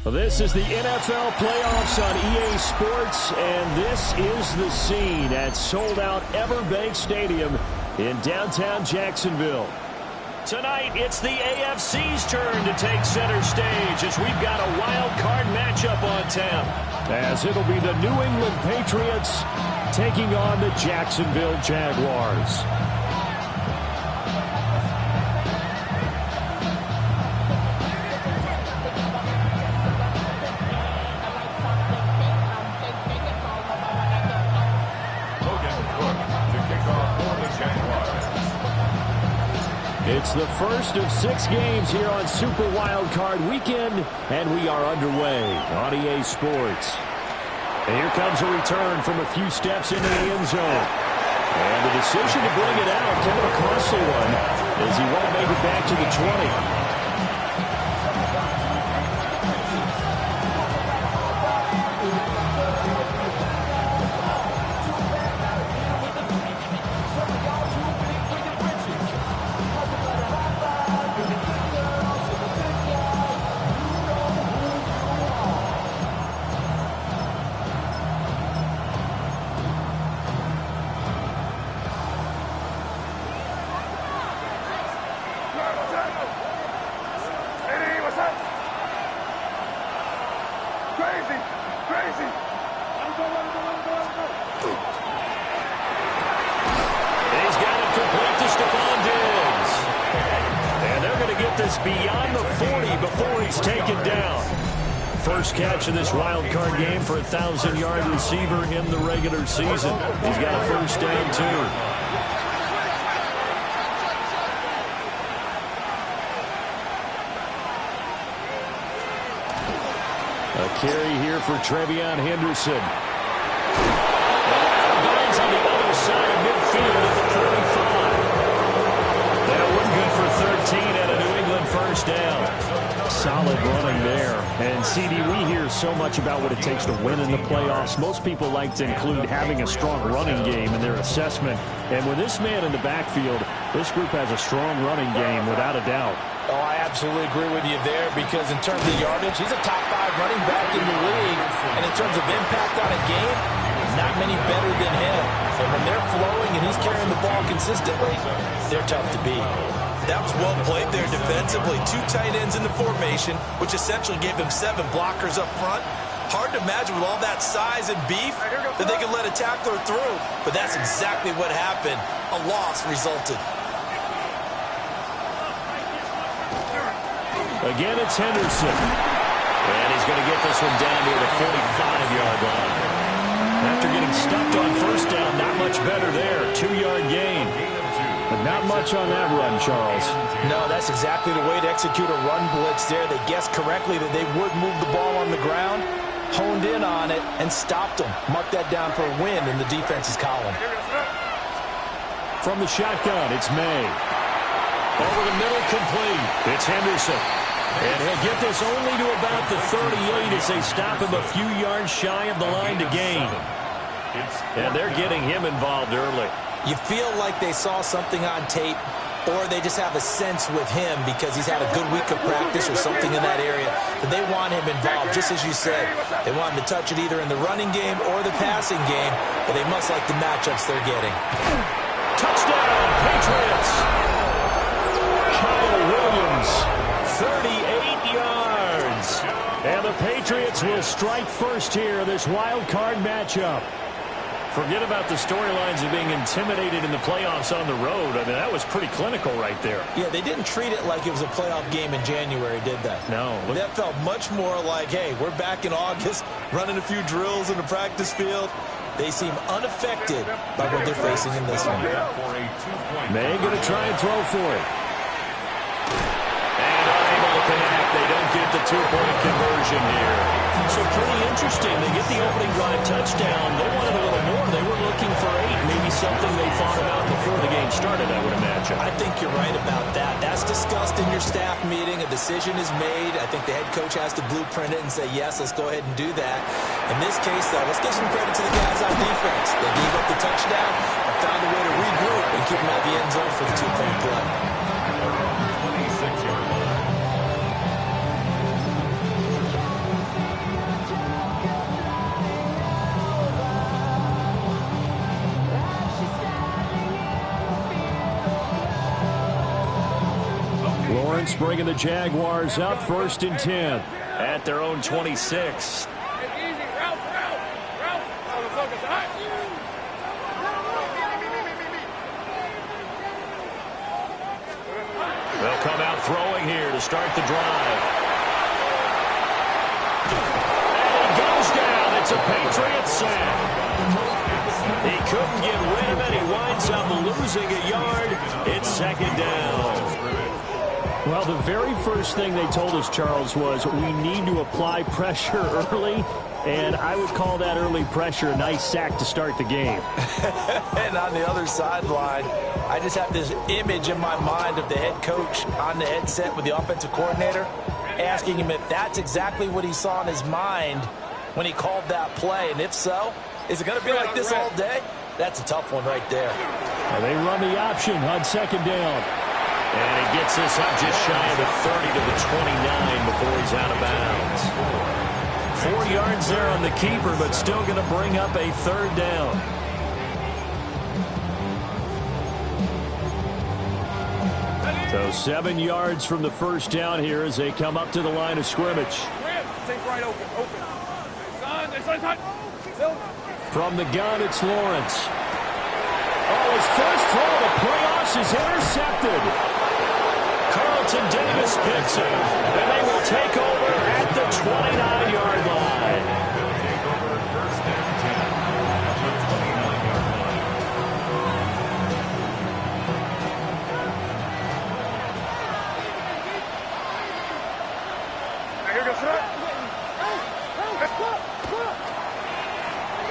Well, this is the NFL playoffs on EA Sports, and this is the scene at sold-out Everbank Stadium in downtown Jacksonville. Tonight, it's the AFC's turn to take center stage as we've got a wild card matchup on tap, as it'll be the New England Patriots taking on the Jacksonville Jaguars. It's the first of 6 games here on Super Wild Card Weekend, and we are underway on EA Sports. And here comes a return from a few steps into the end zone. And the decision to bring it out, kind of a costly one, as he won't make it back to the 20. Beyond the 40 before he's taken down. First catch of this wild card game for a 1,000-yard receiver in the regular season. He's got a first down, too. A carry here for Trevion Henderson. Out of bounds on the other side of midfield at the 45. That one good for 13 and a New England first down. Solid running there. And, CD, we hear so much about what it takes to win in the playoffs. Most people like to include having a strong running game in their assessment. And with this man in the backfield, this group has a strong running game without a doubt. Oh, I absolutely agree with you there because in terms of yardage, he's a top 5 running back in the league. And in terms of impact on a game, not many better than him. And when they're flowing and he's carrying the ball consistently, they're tough to beat. That was well played there defensively. 2 tight ends in the formation, which essentially gave them 7 blockers up front. Hard to imagine with all that size and beef that they could let a tackler through. But that's exactly what happened. A loss resulted. Again, it's Henderson. And he's going to get this one down near the 45-yard line. After getting stuffed on first down, not much better there. 2-yard gain. But not much on that run, Charles. No, that's exactly the way to execute a run blitz there. They guessed correctly that they would move the ball on the ground, honed in on it, and stopped them. Mark that down for a win in the defense's column. From the shotgun, it's May. Over the middle, complete. It's Henderson. And he'll get this only to about the 38 as they stop him a few yards shy of the line to gain. And they're getting him involved early. You feel like they saw something on tape, or they just have a sense with him because he's had a good week of practice or something in that area that they want him involved, just as you said. They want him to touch it either in the running game or the passing game, but they must like the matchups they're getting. Touchdown, Patriots! Kyle Williams, 38 yards. And the Patriots will strike first here in this wild card matchup. Forget about the storylines of being intimidated in the playoffs on the road. I mean, that was pretty clinical right there. Yeah, they didn't treat it like it was a playoff game in January, did they? No. That felt much more like, hey, we're back in August, running a few drills in the practice field. They seem unaffected by what they're facing in this one. May going to try and throw for it. And unable to connect. They don't get the two-point conversion here. So pretty interesting. They get the opening drive touchdown. They wanted a little more. They were looking for 8. Maybe something they thought about before the game started, I would imagine. I think you're right about that. That's discussed in your staff meeting. A decision is made. I think the head coach has to blueprint it and say, yes, let's go ahead and do that. In this case, though, let's give some credit to the guys on defense. They gave up the touchdown and found a way to regroup and keep them out of the end zone for the two-point play. Lawrence bringing the Jaguars up 1st and 10 at their own 26. They'll come out throwing here to start the drive. And he goes down. It's a Patriots sack. He couldn't get rid of it. He winds up losing a yard. It's 2nd down. Well, the very first thing they told us, Charles, was we need to apply pressure early, and I would call that early pressure a nice sack to start the game. And on the other sideline, I just have this image in my mind of the head coach on the headset with the offensive coordinator asking him if that's exactly what he saw in his mind when he called that play. And if so, is it going to be like this all day? That's a tough one right there. Well, they run the option on 2nd down. And he gets this up just shy of the 30 to the 29 before he's out of bounds. 4 yards there on the keeper, but still going to bring up a 3rd down. So 7 yards from the first down here as they come up to the line of scrimmage. From the gun, it's Lawrence. Oh, his first throw of the playoffs is intercepted. Carlton Davis picks him, and they will take over at the 29-yard line.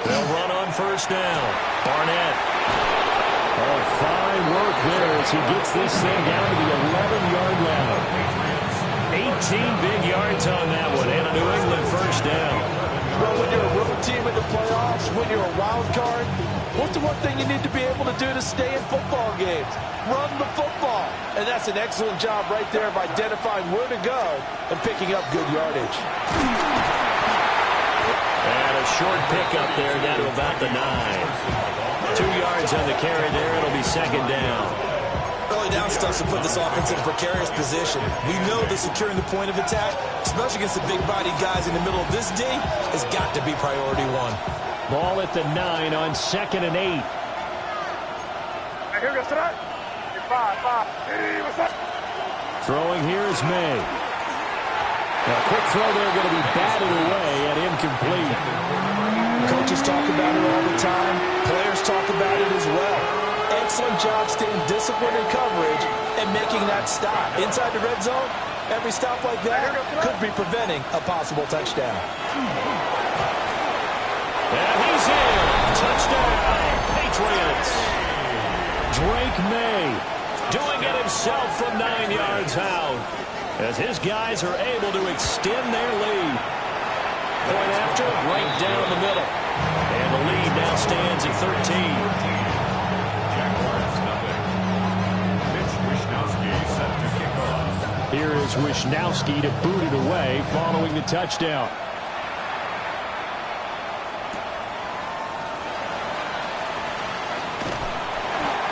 They'll run on 1st down. Barnett. Oh, fine work there as he gets this thing down to the 11-yard line. 18 big yards on that one, and a New England 1st down. Well, when you're a road team in the playoffs, when you're a wild card, what's the one thing you need to be able to do to stay in football games? Run the football. And that's an excellent job right there of identifying where to go and picking up good yardage. And a short pickup there down to about the 9. 2 yards on the carry there. It'll be 2nd down. Early down stuff to put this offense in a precarious position. We know that securing the point of attack, especially against the big-bodied guys in the middle of this D, has got to be priority 1. Ball at the 9 on 2nd and 8. Throwing here is May. A quick throw there going to be batted away and incomplete. Coaches talk about it all the time. Players talk about it as well. Excellent job staying disciplined in coverage and making that stop. Inside the red zone, every stop like that could be preventing a possible touchdown. And he's in. Touchdown, Patriots. Drake May doing it himself from 9 yards out as his guys are able to extend their lead. Point after, right down the middle. And the lead now stands at 13. Here is Wisnowski to boot it away following the touchdown.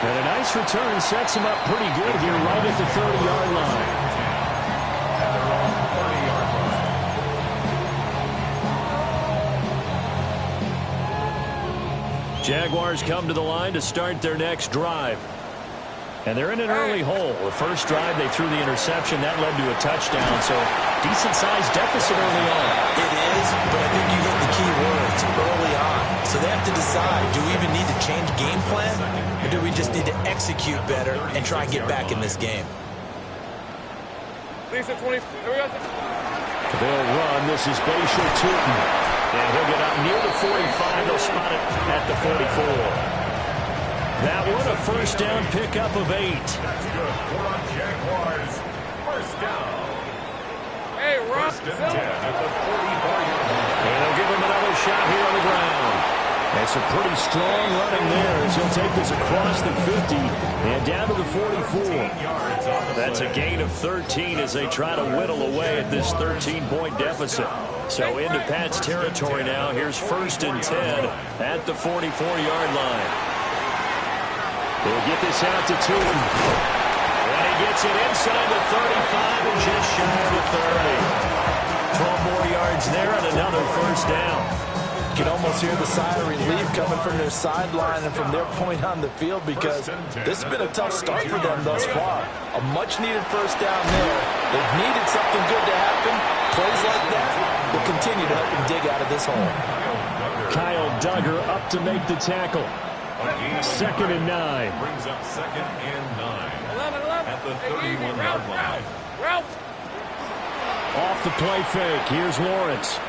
And a nice return sets him up pretty good here right at the 30-yard line. Jaguars come to the line to start their next drive. And they're in an early hole. The first drive, they threw the interception. That led to a touchdown, so decent-sized deficit early on. It is, but I think you hit the key words early on. So they have to decide, do we even need to change game plan, or do we just need to execute better and try and get back in this game? They'll run. This is Bashir Tootin. And he'll get up near the 45. They'll spot it at the 44. That one, a first down pickup of 8. That's good. We're on Jaguars. First down. Hey, Ross. First and 10 at the 44-yard line. And they'll give him another shot here on the ground. That's a pretty strong running there as he'll take this across the 50 and down to the 44. That's a gain of 13 as they try to whittle away at this 13-point deficit. So into Pat's territory now. Here's first and 10 at the 44-yard line. They'll get this out to Tootin. And he gets it inside the 35 and just shy of the 30. 12 more yards there and another first down. You can almost hear the sigh of relief coming from their sideline and from their point on the field because this has been a tough start for them thus far. A much-needed first down there. They've needed something good to happen. Plays like that will continue to help them dig out of this hole. Kyle Duggar up to make the tackle. Second and 9. Brings up second and 9. 11. At the 31-yard line. Route. Off the play fake. Here's Lawrence.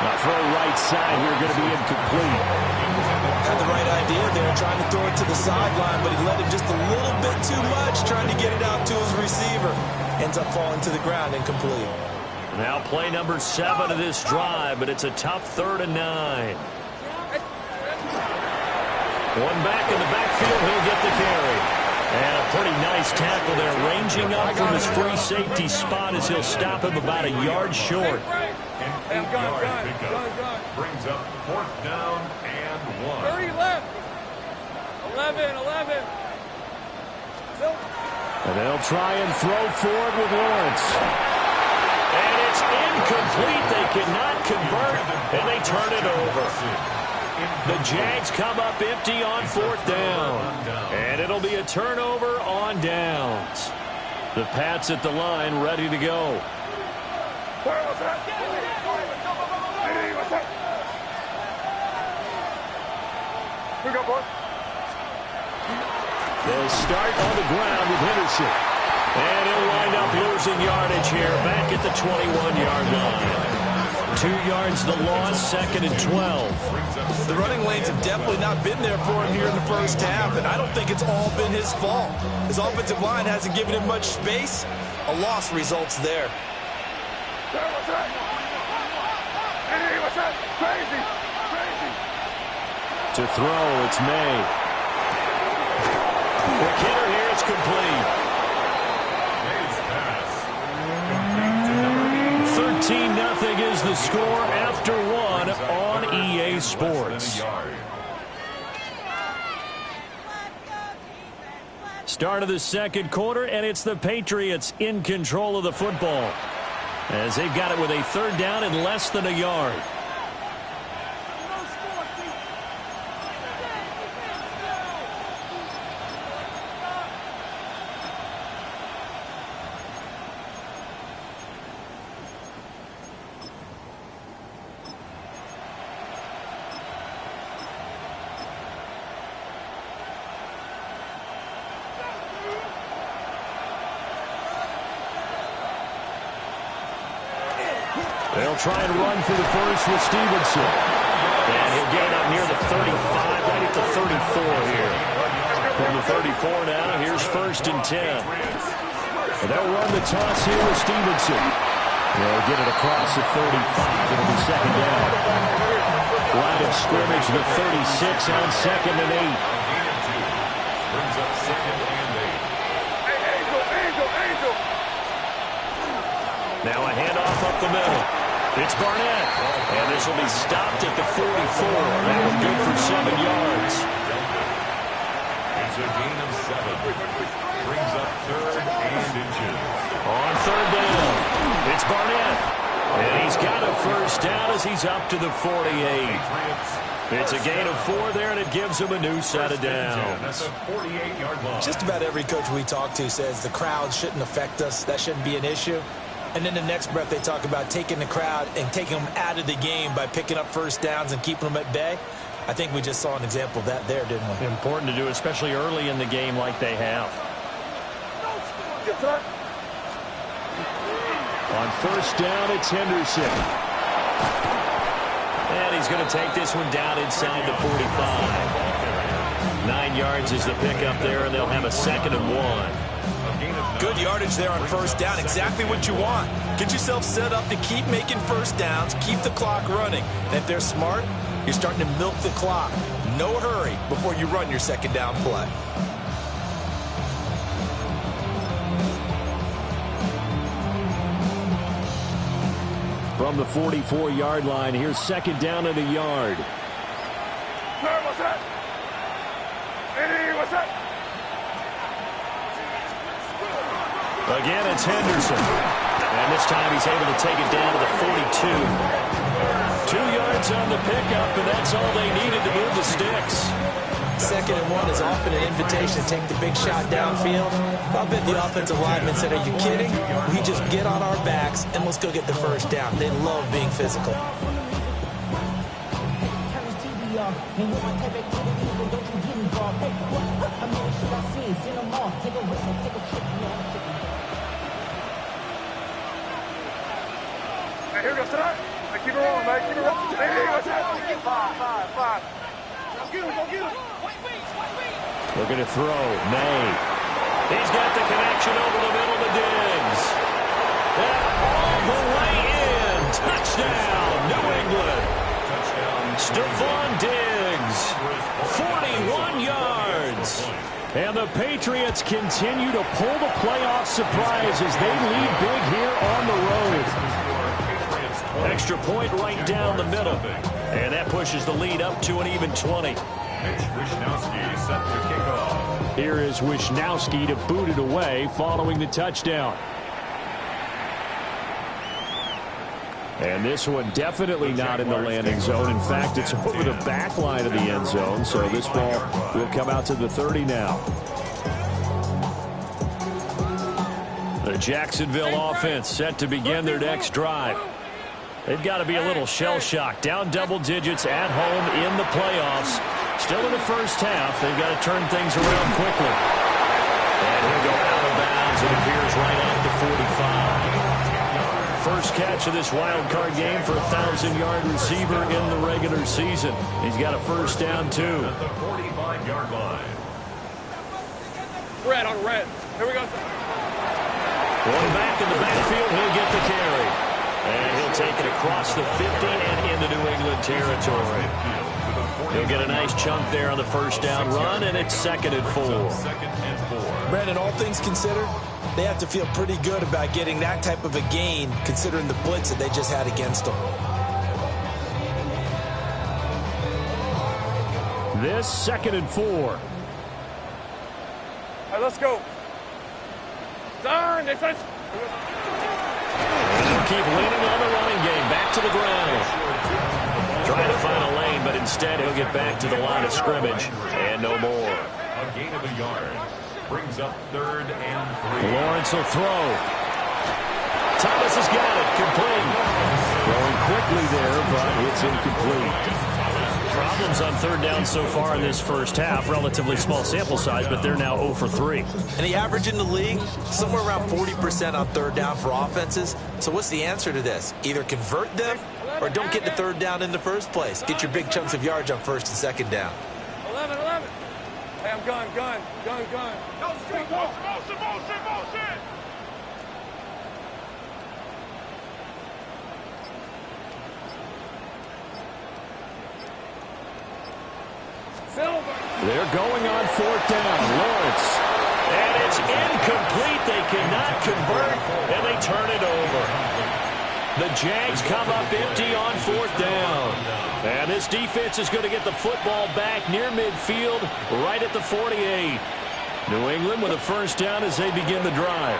Now throw right side here, going to be incomplete. Had the right idea there, trying to throw it to the sideline, but he let him just a little bit too much, trying to get it out to his receiver. Ends up falling to the ground, incomplete. Now play number 7 of this drive, but it's a tough 3rd and 9. One back in the backfield, he'll get the carry. And a pretty nice tackle there, ranging up from his free safety spot as he'll stop him about a yard short. An 8-yard pickup brings up 4th down and 1. 30 left. 11. And they'll try and throw forward with Lawrence. And it's incomplete. They cannot convert, and they turn it over. The Jags come up empty on 4th down. And it'll be a turnover on downs. The Pats at the line ready to go. They'll start on the ground with Henderson. And he'll wind up losing yardage here back at the 21-yard line. 2 yards the loss, 2nd and 12. The running lanes have definitely not been there for him here in the first half, and I don't think it's all been his fault. His offensive line hasn't given him much space. A loss results there. To throw, it's May. The kicker here, it's complete. May's pass. Complete to number 8. 13-0 is the score after 1 on EA Sports. Start of the second quarter, and it's the Patriots in control of the football as they've got it with a 3rd down and less than a yard. They'll try and run for the first with Stevenson. And he'll get up near the 35, right at the 34 here. From the 34 now, here's first and 10. And they'll run the toss here with Stevenson. They'll get it across the 35. It'll be second down. Line of scrimmage, the 36 on 2nd and 8. Brings up 2nd and 8. Now a handoff up the middle. It's Barnett. And this will be stopped at the 44. That was good for 7 yards. It's a gain of 7. Brings up 3rd and inches. On 3rd down, it's Barnett. And he's got a first down as he's up to the 48. It's a gain of 4 there, and it gives him a new set of downs. Just about every coach we talk to says the crowd shouldn't affect us. That shouldn't be an issue. And in the next breath, they talk about taking the crowd and taking them out of the game by picking up first downs and keeping them at bay. I think we just saw an example of that there, didn't we? Important to do, especially early in the game like they have. On first down, it's Henderson. And he's going to take this one down inside the 45. 9 yards is the pickup there, and they'll have a 2nd and 1. Good yardage there on first down. Exactly what you want. Get yourself set up to keep making first downs, keep the clock running. And if they're smart, you're starting to milk the clock. No hurry before you run your 2nd down play. From the 44-yard line, here's 2nd down and a yard. What's that? Eddie, what's that? Again, it's Henderson. And this time he's able to take it down to the 42. 2 yards on the pickup, and that's all they needed to move the sticks. 2nd and 1 is often an invitation to take the big shot downfield. I'll bet the offensive lineman said, are you kidding? We just get on our backs and let's go get the first down. They love being physical. Hey, here goes tonight. Hey, keep it rolling, man. Keep it rolling. Hey, what's that? 5. Go get him, go get him. Looking to throw. May. He's got the connection over the middle to Diggs. And all the way in. Touchdown, New England. Stephon Diggs. 41 yards. And the Patriots continue to pull the playoff surprise as they lead big here on the road. Extra point right down the middle. And that pushes the lead up to an even 20. Wishnowski set to kick off. Here is Wishnowski to boot it away following the touchdown. And this one definitely not in the landing zone. In fact, it's over the back line of the end zone. So this ball will come out to the 30 now. The Jacksonville offense set to begin their next drive. They've got to be a little shell-shocked. Down double digits at home in the playoffs. Still in the first half. They've got to turn things around quickly. And he'll go out of bounds. It appears right at the 45. First catch of this wild card game for a 1,000-yard receiver in the regular season. He's got a first down, too. At the 45-yard line. Red on red. Here we go. Going back in the backfield, he'll get the carry. And he'll take it across the 50 and into New England territory. He'll get a nice chunk there on the first down run, and it's 2nd and 4. Brandon, all things considered, they have to feel pretty good about getting that type of a gain, considering the blitz that they just had against them. This 2nd and 4. All right, let's go. Turn. Keep leaning on the running game. Back to the ground. Trying to find a lane, but instead he'll get back to the line of scrimmage. And no more. A gain of a yard. Brings up 3rd and 3. Lawrence will throw. Thomas has got it. Complete. Throwing quickly there, but it's incomplete. Problems on 3rd down so far in this first half. Relatively small sample size, but they're now 0 for 3. And the average in the league, somewhere around 40% on 3rd down for offenses. So what's the answer to this? Either convert them or don't get to 3rd down in the first place. Get your big chunks of yards on 1st and 2nd down. 11. Hey, I'm gun. No, street, motion. They're going on 4th down. Lawrence. And it's incomplete. They cannot convert, and they turn it over. The Jags come up empty on 4th down. And this defense is going to get the football back near midfield, right at the 48. New England with a first down as they begin the drive.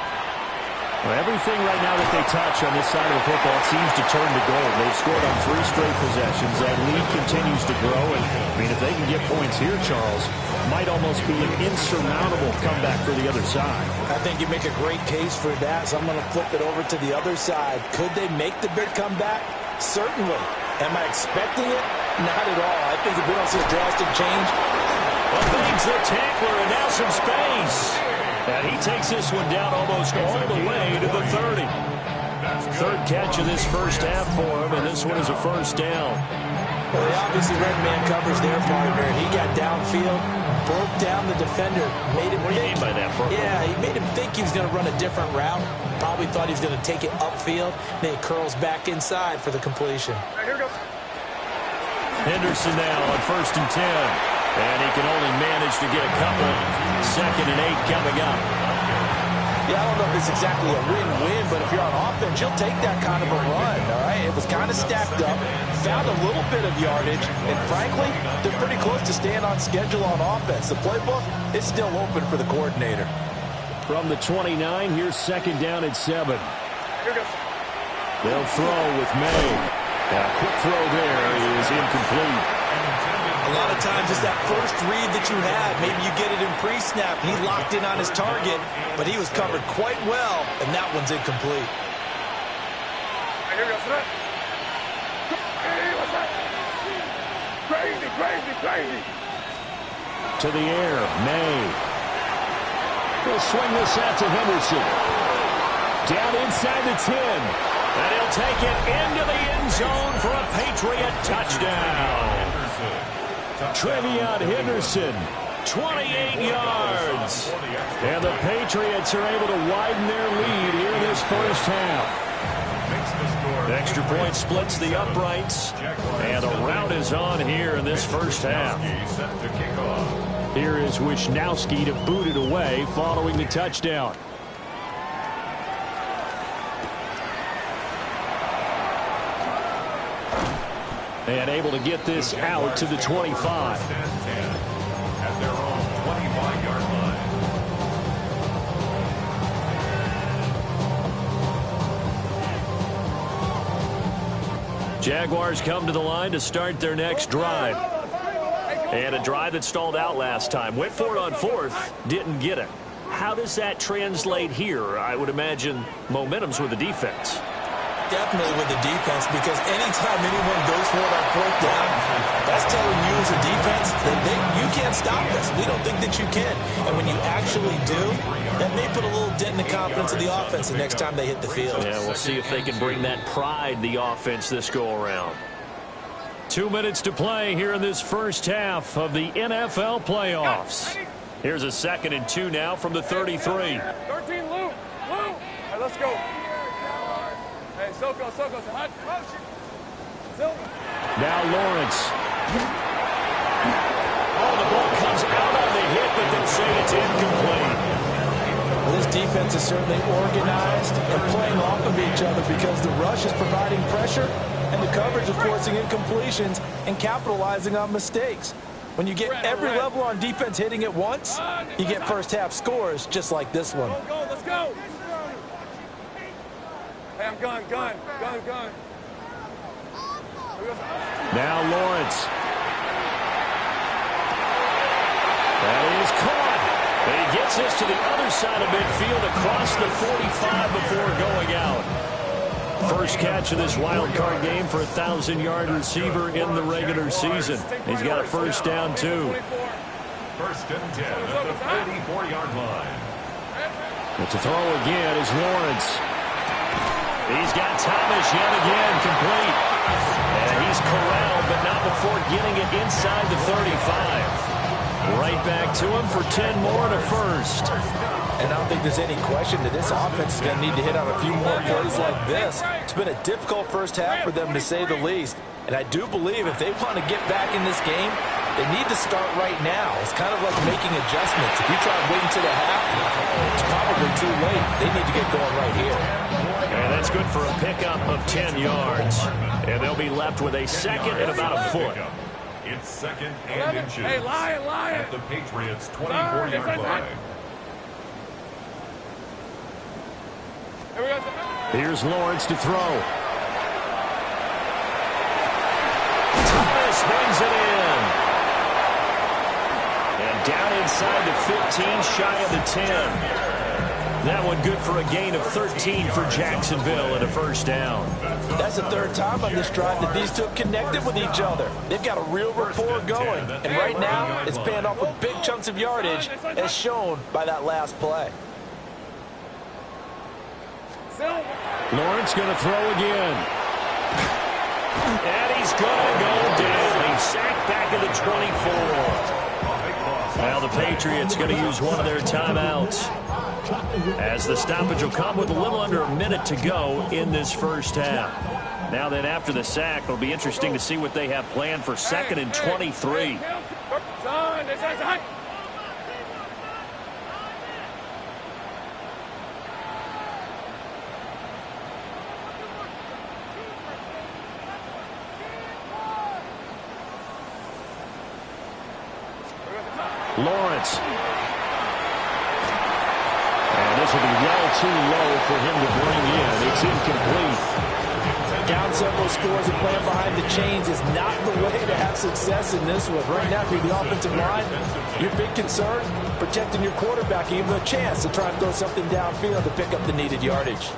Well, everything right now that they touch on this side of the football seems to turn to gold. They've scored on 3 straight possessions. That lead continues to grow. And, I mean, if they can get points here, Charles, might almost be an insurmountable comeback for the other side. I think you make a great case for that, so I'm going to flip it over to the other side. Could they make the big comeback? Certainly. Am I expecting it? Not at all. I think if we don't see a drastic change. Well, Banks the tackler, and now some space. And he takes this one down almost all the way to the 30. Third catch of this first half for him, and this one is a first down. Well, he obviously read man covers their partner, and he got downfield, broke down the defender, made him What do you mean by that, Bro? Yeah, he made him think he was going to run a different route. Probably thought he was going to take it upfield. Then he curls back inside for the completion. Here we go. Henderson now on 1st and 10. And he can only manage to get a couple. 2nd and 8 coming up. Yeah, I don't know if it's exactly a win-win, but if you're on offense, you'll take that kind of a run, all right? It was kind of stacked up, found a little bit of yardage, and frankly, they're pretty close to staying on schedule on offense. The playbook is still open for the coordinator. From the 29, here's 2nd down at 7. Here we go. They'll throw with May. A quick throw there is incomplete. A lot of times it's that first read that you have. Maybe you get it in pre-snap. He locked in on his target, but he was covered quite well, and that one's incomplete. Here we go. Hey, what's that? Crazy, crazy, crazy. To the air, May. He'll swing this out to Henderson. Down inside the 10. And he'll take it into the end zone for a Patriot touchdown. Trevion Henderson, 28 yards. And the Patriots are able to widen their lead here in this first half. Extra point splits the uprights. And a rout is on here in this first half. Here is Wisnowski to boot it away following the touchdown. And able to get this out to the 25. At their own 25-yard line. Jaguars come to the line to start their next drive. And a drive that stalled out last time. Went for it on 4th, didn't get it. How does that translate here? I would imagine momentum's with the defense. Definitely with the defense, because anytime anyone goes for it on 4th down, that's telling you as a defense that you can't stop us. We don't think that you can. And when you actually do, that may put a little dent in the confidence of the offense the next time they hit the field. Yeah, we'll see if they can bring that pride, the offense, this go-around. 2 minutes to play here in this first half of the NFL playoffs. Here's a 2nd and 2 now from the 33. 13, Lou. Lou. All right, let's go. Hey, Soko. Hot. Now Lawrence. Oh, the ball comes out on the hit, but they'll say it's incomplete. Well, this defense is certainly organized and playing off of each other because the rush is providing pressure and the coverage is forcing incompletions and capitalizing on mistakes. When you get every level on defense hitting at once, you get first half scores just like this one. Go, let's go. Hey, I'm gun. Now Lawrence. That is caught. And he gets this to the other side of midfield across the 45 before going out. First catch of this wild card game for a 1,000-yard receiver in the regular season. He's got a first down, too. 1st and 10 at the 34-yard line. But to throw again is Lawrence. He's got Thomas yet again complete. And he's corralled, but not before getting it inside the 35. Right back to him for 10 more and a first. And I don't think there's any question that this offense is going to need to hit on a few more plays like this. It's been a difficult first half for them, to say the least. And I do believe if they want to get back in this game, they need to start right now. It's kind of like making adjustments. If you try to wait until the half, it's probably too late. They need to get going right here. And that's good for a pickup of 10 yards. And they'll be left with a 2nd and about a foot. It's 2nd and inches. Hey, Lion. At the Patriots' 24-yard line. Here's Lawrence to throw. Thomas brings it in. And down inside the 15, shy of the 10. That one good for a gain of 13 for Jacksonville and a first down. That's the third time on this drive that these two have connected with each other. They've got a real rapport going. And right now, it's paying off with big chunks of yardage, as shown by that last play. Lawrence going to throw again. And he's going to go down. He's sacked back at the 24. Now the Patriots going to use one of their timeouts, as the stoppage will come with a little under a minute to go in this first half. Now then, after the sack, it'll be interesting to see what they have planned for 2nd and 23. Lawrence. And this will be well too low for him to bring in. It's incomplete. Down several scores and playing behind the chains is not the way to have success in this one. Right now, if you're the offensive line, your big concern, protecting your quarterback, give him a chance to try and throw something downfield to pick up the needed yardage.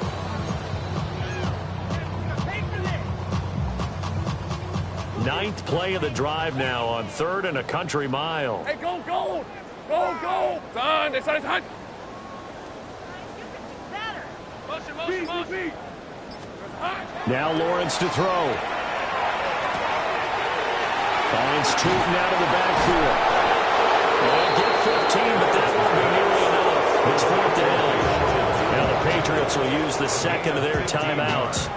Ninth play of the drive now on 3rd and a country mile. Hey, go, go! Go, go! Son, this is hot! Motion. Now Lawrence to throw. Finds Tootin out of the backfield. Well, get 15, but that won't be nearly enough. It's 4th down. Now the Patriots will use the second of their timeouts,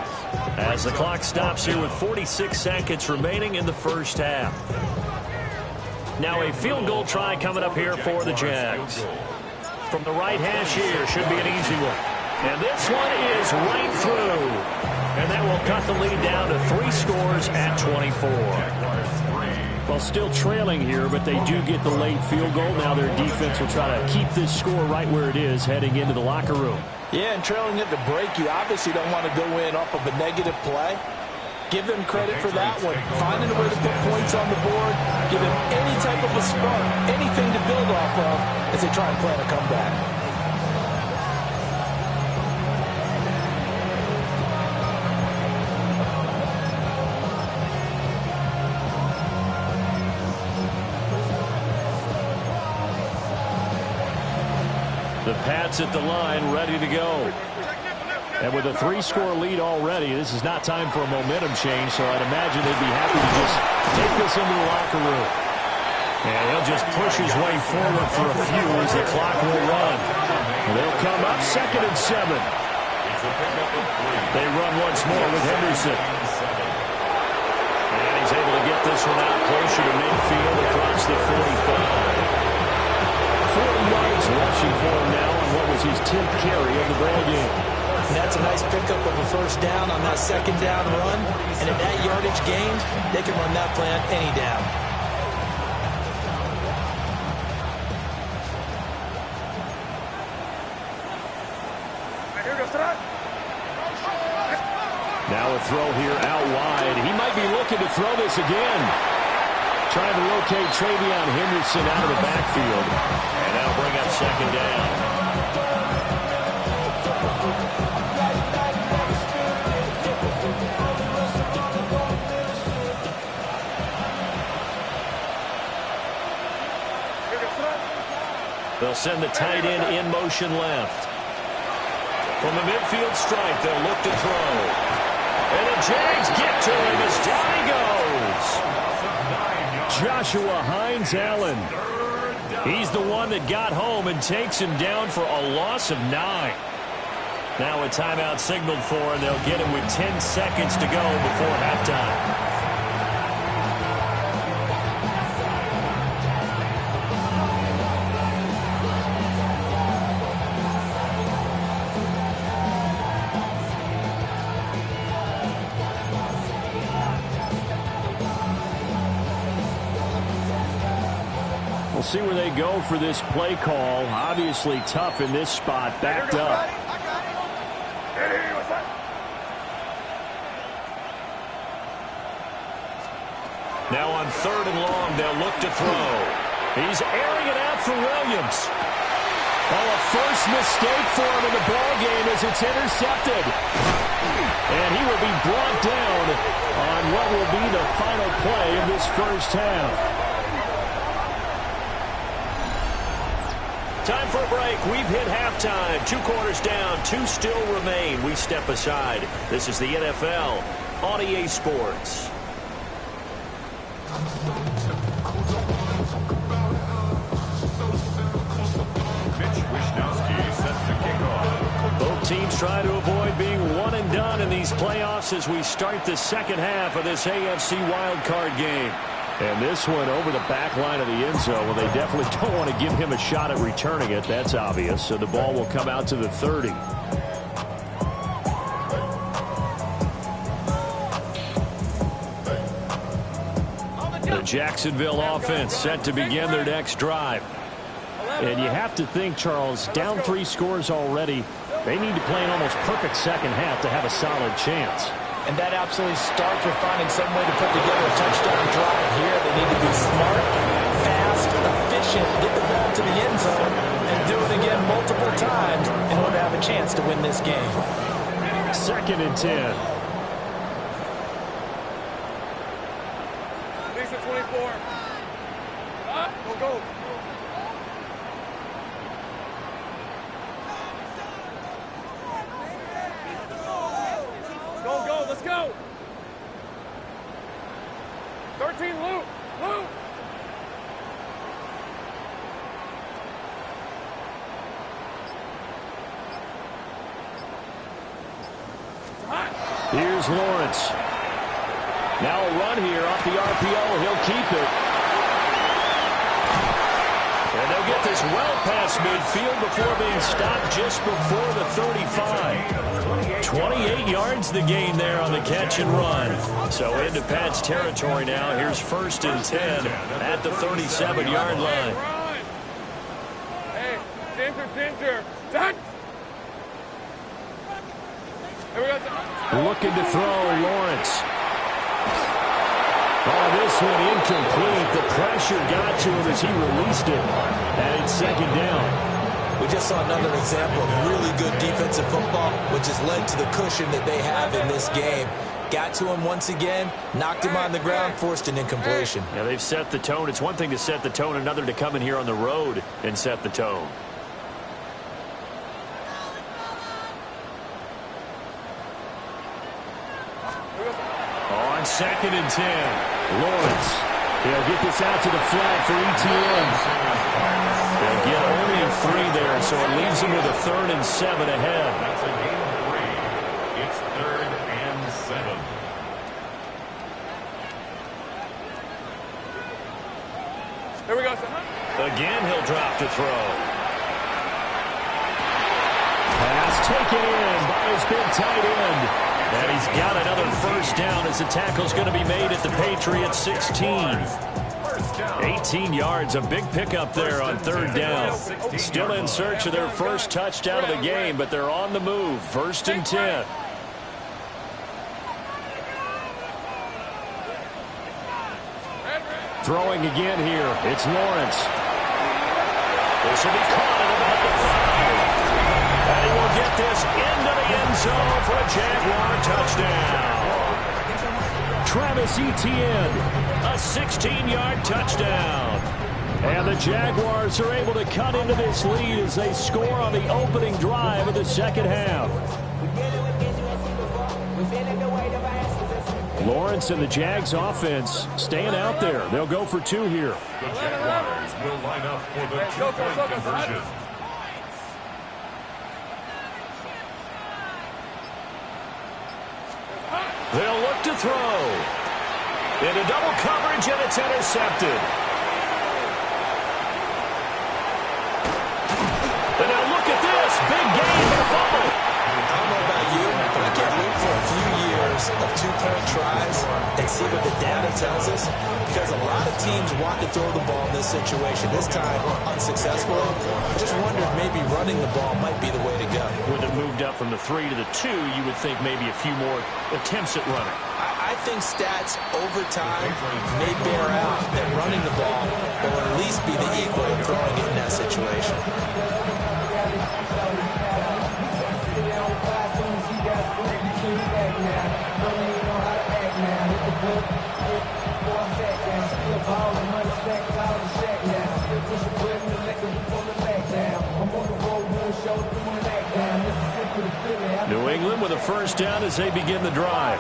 as the clock stops here with 46 seconds remaining in the first half. Now a field goal try coming up here for the Jags. From the right hash here, should be an easy one. And this one is right through. And that will cut the lead down to 3 scores at 24. Well, still trailing here, but they do get the late field goal. Now their defense will try to keep this score right where it is heading into the locker room. Yeah, and trailing at the break, you obviously don't want to go in off of a negative play. Give them credit for that one. Finding a way to put points on the board, give them any type of a spark, anything to build off of as they try and plan a comeback. The Pats at the line, ready to go. And with a 3-score lead already, this is not time for a momentum change, so I'd imagine they'd be happy to just take this into the locker room. And he'll just push his way forward for a few as the clock will run. And they'll come up 2nd and 7. They run once more with Henderson. And he's able to get this one out closer to midfield across the 45. 40 yards rushing for him now on what was his 10th carry of the ball game. And that's a nice pickup of a first down on that 2nd down run. And at that yardage gained, they can run that play on any down. Now a throw here out wide. He might be looking to throw this again. Trying to locate Travion Henderson out of the backfield. And that'll bring up 2nd down. They'll send the tight end in motion left. From the midfield stripe, they'll look to throw. And the Jags get to him as down he goes. Joshua Hines-Allen. He's the one that got home and takes him down for a loss of 9. Now a timeout signaled for, and they'll get him with 10 seconds to go before halftime. We'll see where they go for this play call. Obviously tough in this spot, backed up. Now on 3rd and long, they'll look to throw. He's airing it out for Williams. Oh, a first mistake for him in the ball game as it's intercepted. And he will be brought down on what will be the final play of this first half. Time for a break. We've hit halftime. 2 quarters down, 2 still remain. We step aside. This is the NFL on EA Sports. Both teams try to avoid being one and done in these playoffs as we start the second half of this AFC wildcard game. And this one over the back line of the end zone. Well, they definitely don't want to give him a shot at returning it. That's obvious. So the ball will come out to the 30. The Jacksonville offense set to begin their next drive. And you have to think, Charles, down 3 scores already. They need to play an almost perfect second half to have a solid chance. And that absolutely starts with finding some way to put together a touchdown drive here. They need to be smart, fast, efficient, get the ball to the end zone, and do it again multiple times in order to have a chance to win this game. 2nd and 10. Lisa 24. Go. Go, let's go. 13, Luke. Here's Lawrence. Now a run here off the RPO. He'll keep it. And they'll get this well past midfield before being stopped just before the 35. 28 yards the gain there on the catch and run. So into Pat's territory now. Here's 1st and 10 at the 37-yard line. Hey, Ginger. Touch. Here we go. Looking to throw, Lawrence. Oh, this one incomplete. The pressure got to him as he released it. And it's 2nd down. We just saw another example of really good defensive football, which has led to the cushion that they have in this game. Got to him once again, knocked him on the ground, forced an incompletion. Yeah, they've set the tone. It's one thing to set the tone, another to come in here on the road and set the tone. On 2nd and 10, Lawrence. He'll get this out to the flat for ETN. They'll get only 3 there, so it leaves him with a 3rd and 7 ahead. That's a gain of 3. It's 3rd and 7. Here we go, son. Again, he'll drop to throw. Pass taken in by his big tight end. And he's got another 1st down as the tackle's going to be made at the Patriots 16. 18 yards, a big pickup there on 3rd down. Still in search of their 1st touchdown of the game, but they're on the move. 1st and 10. Throwing again here. It's Lawrence. This will be caught at about the 5. And he will get this into the end zone for a Jaguar touchdown. Travis Etienne, a 16-yard touchdown. And the Jaguars are able to cut into this lead as they score on the opening drive of the second half. Lawrence and the Jags offense staying out there. They'll go for 2 here. The Jaguars will line up for the 2-point conversion. They'll look to throw. Into double coverage, and it's intercepted. And now look at this. Big gain for the fumble. I don't know about you, but I can't wait for a few years of 2-point tries and see what the data tells us? Because a lot of teams want to throw the ball in this situation. This time, unsuccessfully. I just wonder if maybe running the ball might be the way to go. With it moved up from the 3 to the 2, you would think maybe a few more attempts at running. I think stats over time may bear out that running the ball will at least be the equal of throwing it in that situation. New England with a first down as they begin the drive.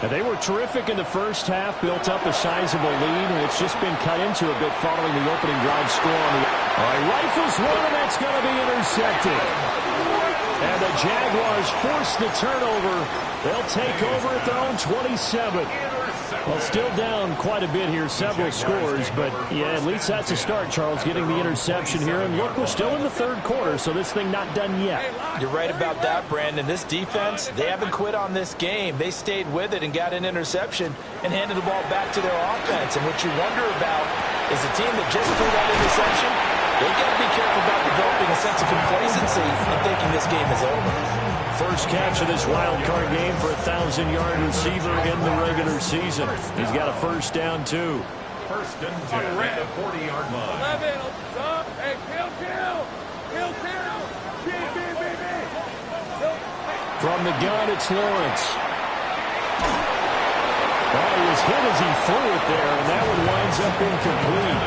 And they were terrific in the first half, built up a sizable lead, and it's just been cut into a bit following the opening drive score. All right, rifles one, and that's going to be intercepted. And the Jaguars force the turnover. They'll take over at their own 27. Well, still down quite a bit here, several scores, but yeah, at least that's a start, Charles, getting the interception here. And look, we're still in the third quarter, so this thing not done yet. You're right about that, Brandon. This defense, they haven't quit on this game. They stayed with it and got an interception and handed the ball back to their offense. And what you wonder about is a team that just threw that interception, they got to be careful about developing a sense of complacency and thinking this game is over. First catch of this wild card game for a 1,000-yard receiver in the regular season. He's got a first down, too. First and 10 at the 40-yard line. 11, stop, hey, kill. From the gun, it's Lawrence. Well, he was hit as he threw it there, and that one winds up incomplete.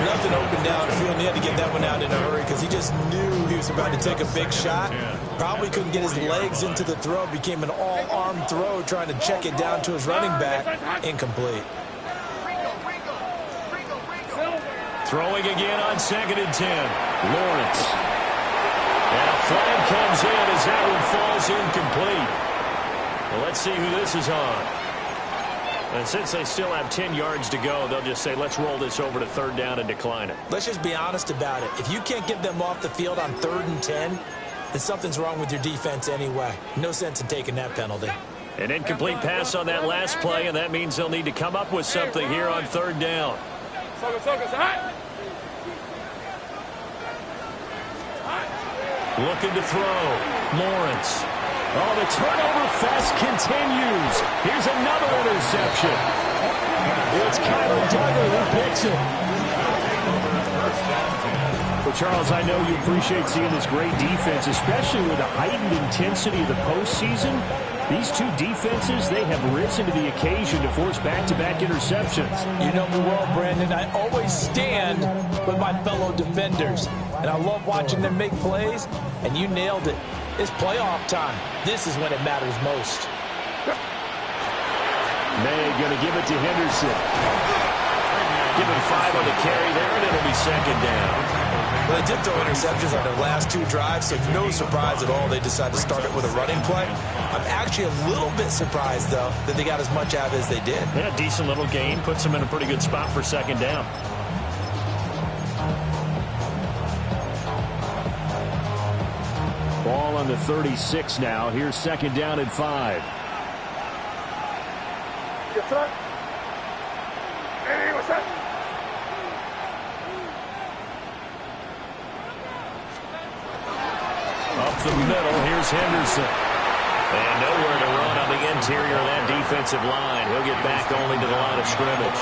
Nothing open downfield, and he had to get that one out in a hurry because he just knew he was about to take a big shot. Probably couldn't get his legs into the throw. Became an all-arm throw trying to check it down to his running back. Incomplete. Throwing again on 2nd and 10. Lawrence. And a flag comes in as that one falls incomplete. Well, let's see who this is on. And since they still have 10 yards to go, they'll just say, let's roll this over to 3rd down and decline it. Let's just be honest about it. If you can't get them off the field on 3rd and 10, then something's wrong with your defense anyway. No sense in taking that penalty. An incomplete pass on that last play, and that means they'll need to come up with something here on 3rd down. Looking to throw. Lawrence. Oh, the turnover fest continues. Here's another interception. It's Kyler Duggar who picks it. Well, Charles, I know you appreciate seeing this great defense, especially with the heightened intensity of the postseason. These two defenses, they have risen to the occasion to force back-to-back interceptions. You know me well, Brandon. I always stand with my fellow defenders. And I love watching them make plays, and you nailed it. It's playoff time. This is when it matters most. May going to give it to Henderson. Give him 5 on the carry there, and it'll be 2nd down. Well, they did throw interceptions on their last 2 drives, so no surprise at all they decided to start it with a running play. I'm actually a little bit surprised, though, that they got as much out of it as they did. Yeah, decent little gain. Puts them in a pretty good spot for 2nd down. Ball on the 36 now. Here's 2nd down and 5. Yes, sir. Hey, what's that? Up the middle, here's Henderson. And nowhere to run on the interior of that defensive line. He'll get back only to the line of scrimmage.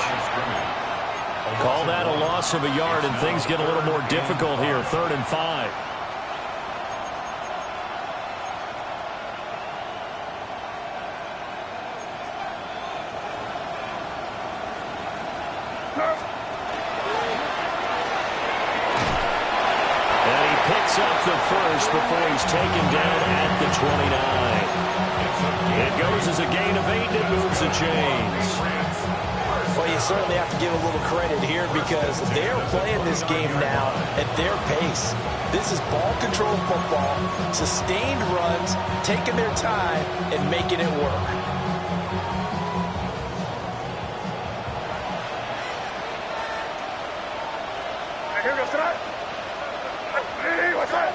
Call that a loss of a yard, and things get a little more difficult here. 3rd and 5. Up the first before he's taken down at the 29. It goes as a gain of 8, and it moves the chains. Well, you certainly have to give a little credit here because they're playing this game now at their pace. This is ball control football, sustained runs, taking their time, and making it work. Here goes tonight. Hey, what's that?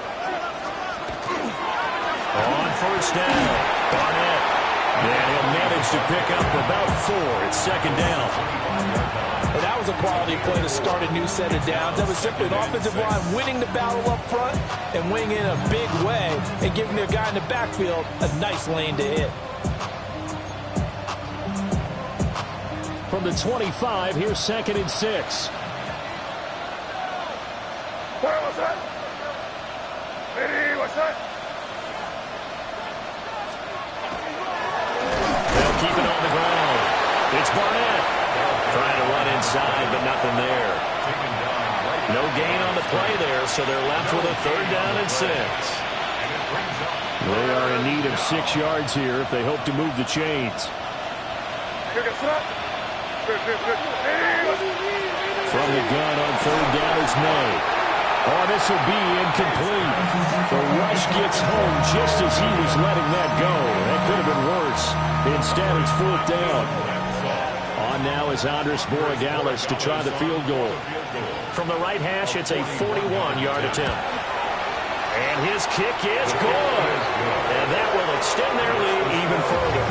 On 1st down, Barnett. And he'll manage to pick up about 4. It's second down. And that was a quality play to start a new set of downs. That was simply an offensive line winning the battle up front and winning in a big way and giving their guy in the backfield a nice lane to hit. From the 25, here's second and 6. What's that? Hey, what's that? They'll keep it on the ground. It's Barnett. Trying to run inside, but nothing there. No gain on the play there, so they're left with a 3rd down and 6. They are in need of 6 yards here if they hope to move the chains. From the gun on 3rd down, it's May. Oh, this will be incomplete. The rush gets home just as he was letting that go. That could have been worse. Instead, it's 4th down. On now is Andres Borregales to try the field goal. From the right hash, it's a 41-yard attempt. And his kick is good. And that will extend their lead even further.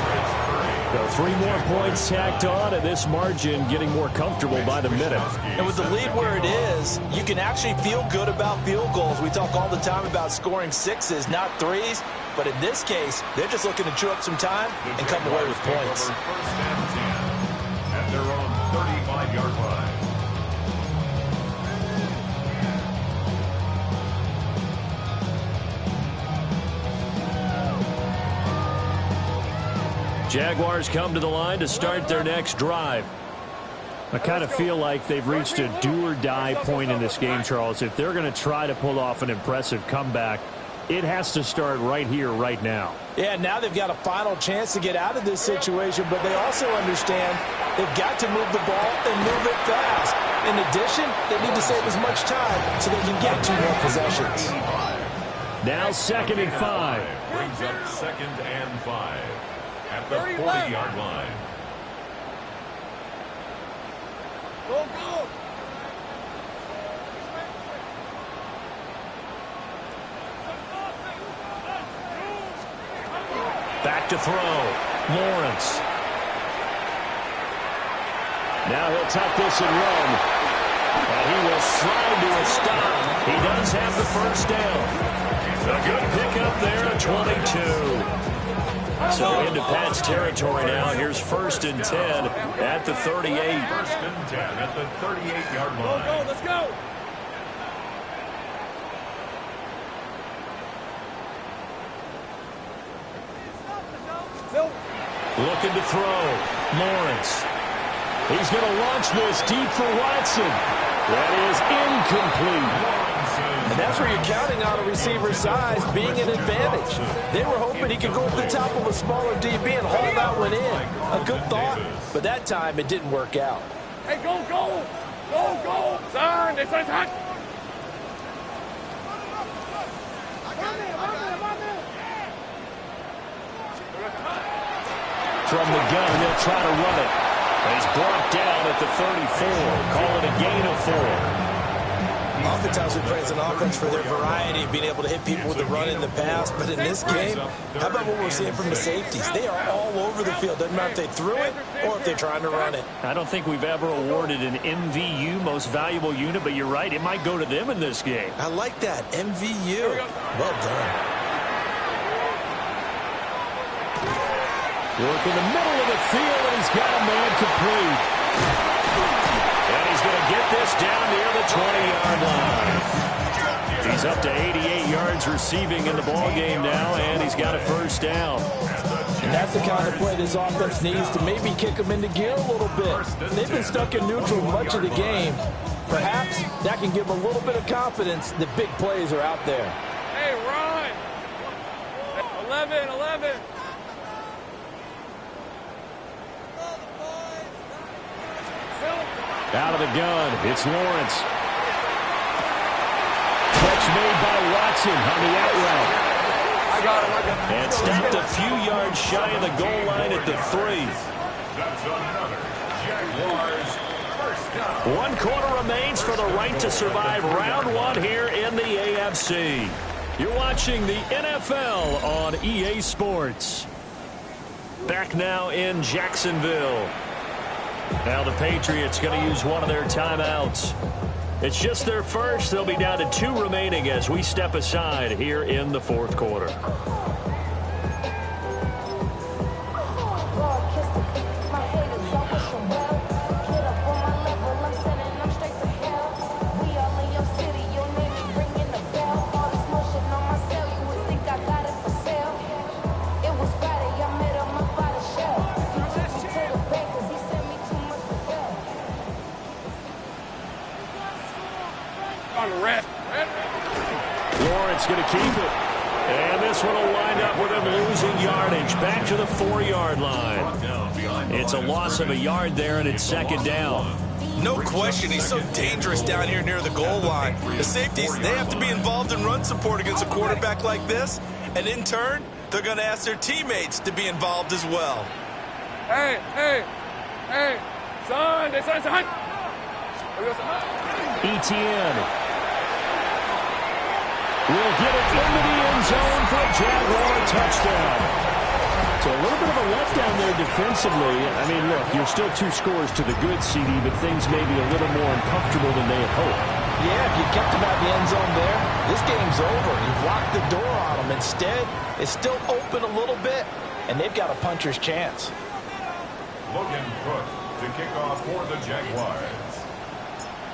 So 3 more points tacked on, and this margin getting more comfortable by the minute. And with the lead where it is, you can actually feel good about field goals. We talk all the time about scoring 6s, not 3s. But in this case, they're just looking to chew up some time and come away with points. At their own 35-yard line. Jaguars come to the line to start their next drive. I kind of feel like they've reached a do-or-die point in this game, Charles. If they're going to try to pull off an impressive comeback, it has to start right here, right now. Yeah, now they've got a final chance to get out of this situation, but they also understand they've got to move the ball and move it fast. In addition, they need to save as much time so they can get 2 more possessions. Now 2nd and 5. Brings up 2nd and 5 at the 40-yard line. Go, go! Back to throw. Lawrence. Now he'll tuck this and run. And he will slide to a stop. He does have the 1st down. A good pickup there at 22. So into Pat's territory now. Here's 1st and 10 at the 38. 1st and 10 at the 38-yard line. Go, let's go! Looking to throw. Lawrence. He's going to launch this deep for Watson. That is incomplete. And that's where you're counting on a receiver's size being an advantage. They were hoping he could go over the top of a smaller DB and haul that one in. A good thought, but that time it didn't work out. Hey, go, go! Go, go! Son, this one's hot! From the gun, they'll try to run it. He's brought down at the 34. Call it a gain of 4. Oftentimes we praise an offense for their variety, being able to hit people with the run in the pass. But in this game, how about what we're seeing from the safeties? They are all over the field. Doesn't matter if they threw it or if they're trying to run it. I don't think we've ever awarded an MVU, most valuable unit, but you're right. It might go to them in this game. I like that. MVU. Well done. Work in the middle of the field, and he's got a man complete. And he's going to get this down near the 20-yard line. He's up to 88 yards receiving in the ballgame now, and he's got a 1st down. And that's the kind of play this offense needs to maybe kick them into gear a little bit. They've been stuck in neutral much of the game. Perhaps that can give them a little bit of confidence that big plays are out there. Hey, run! 11, 11. Out of the gun, it's Lawrence. Catch made by Watson on the out route. I got him. And stopped a few yards shy of the goal line at the 3. That's another Jaguars 1st down. 1 quarter remains for the right to survive round 1 here in the AFC. You're watching the NFL on EA Sports. Back now in Jacksonville. Now the Patriots going to use one of their timeouts. It's just their first. They'll be down to 2 remaining as we step aside here in the fourth quarter. Lawrence going to keep it. And this one will wind up with him losing yardage. Back to the 4-yard line. It's a loss of a yard there, and it's second down. No question, he's so dangerous down here near the goal line. The safeties, they have to be involved in run support against a quarterback like this. And in turn, they're going to ask their teammates to be involved as well. Hey, son. Etienne will get it into the end zone for a Jaguar touchdown. So a little bit of a letdown there defensively. I mean, look, you're still 2 scores to the good, CD, but things may be a little more uncomfortable than they had hoped. Yeah, if you kept him out of the end zone there, this game's over. You've locked the door on him. Instead, it's still open a little bit, and they've got a puncher's chance. Logan Cook to kick off for the Jaguars.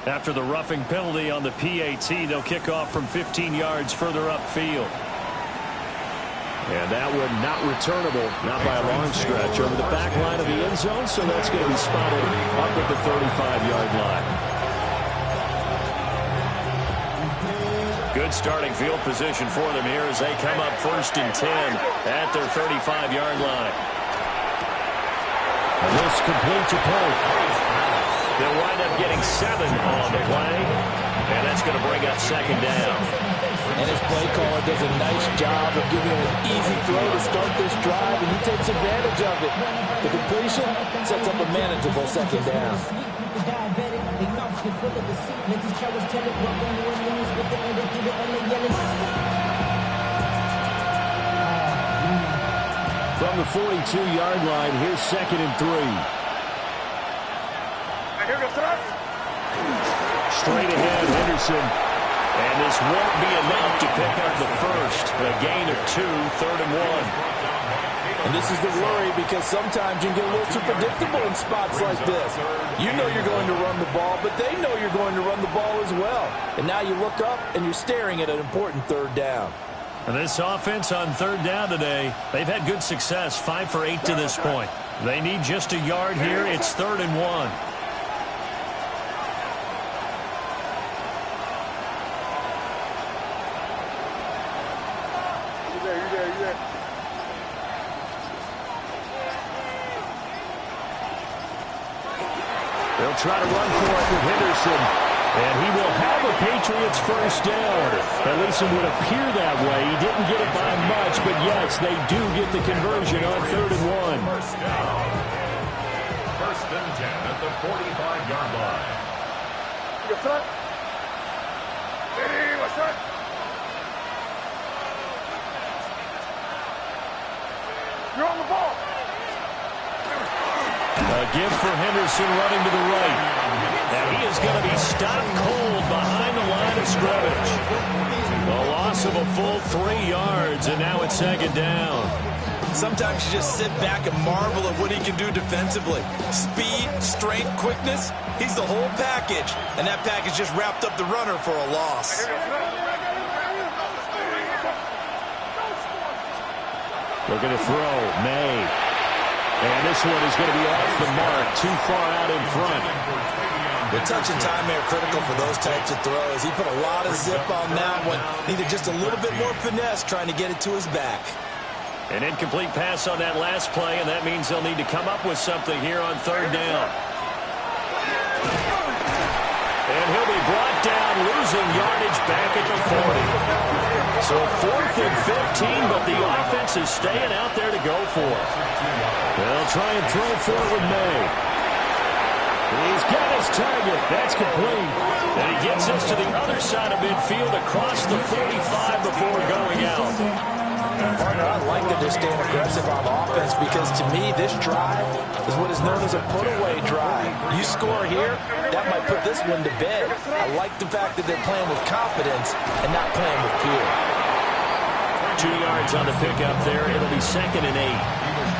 After the roughing penalty on the PAT, they'll kick off from 15 yards further upfield. And that one not returnable, not by a long stretch, over the back line of the end zone, so that's going to be spotted up at the 35-yard line. Good starting field position for them here as they come up 1st and 10 at their 35-yard line. This complete to Pope. They'll wind up getting 7 on the play, and that's going to bring up second down. And his play caller does a nice job of giving him an easy throw to start this drive, and he takes advantage of it. The completion sets up a manageable second down. From the 42-yard line, here's 2nd and 3. Straight ahead, Henderson. And this won't be enough to pick up the first. A gain of 2, 3rd and 1. And this is the worry because sometimes you can get a little too predictable in spots like this. You know you're going to run the ball, but they know you're going to run the ball as well. And now you look up and you're staring at an important 3rd down. And this offense on 3rd down today, they've had good success, 5 for 8 to this point. They need just a yard here. It's 3rd and 1. They'll try to run for it with Henderson. And he will have a Patriots first down. At least it would appear that way. He didn't get it by much, but yes, they do get the conversion on 3rd and 1. First down. 1st and 10 at the 45-yard line. You're on the ball. A give for Henderson running to the right. And he is going to be stopped cold behind the line of scrimmage. A loss of a full 3 yards, and now it's 2nd down. Sometimes you just sit back and marvel at what he can do defensively. Speed, strength, quickness, he's the whole package. And that package just wrapped up the runner for a loss. Looking to throw, May. And this one is going to be off the mark, too far out in front. The touch and time are critical for those types of throws. He put a lot of zip on that one. Needed just a little bit more finesse trying to get it to his back. An incomplete pass on that last play, and that means they'll need to come up with something here on 3rd down. And he'll be brought down, losing yardage back at the 40. So 4th and 15, but the offense is staying out there to go for it. They'll try and throw for it with May. He's got his target. That's complete. And he gets us to the other side of midfield across the 45 before going out. Partner, I like the they're staying aggressive on offense, because to me, this drive is what is known as a put-away drive. You score here, that might put this one to bed. I like the fact that they're playing with confidence and not playing with fear. 2 yards on the pickup there. It'll be 2nd and 8.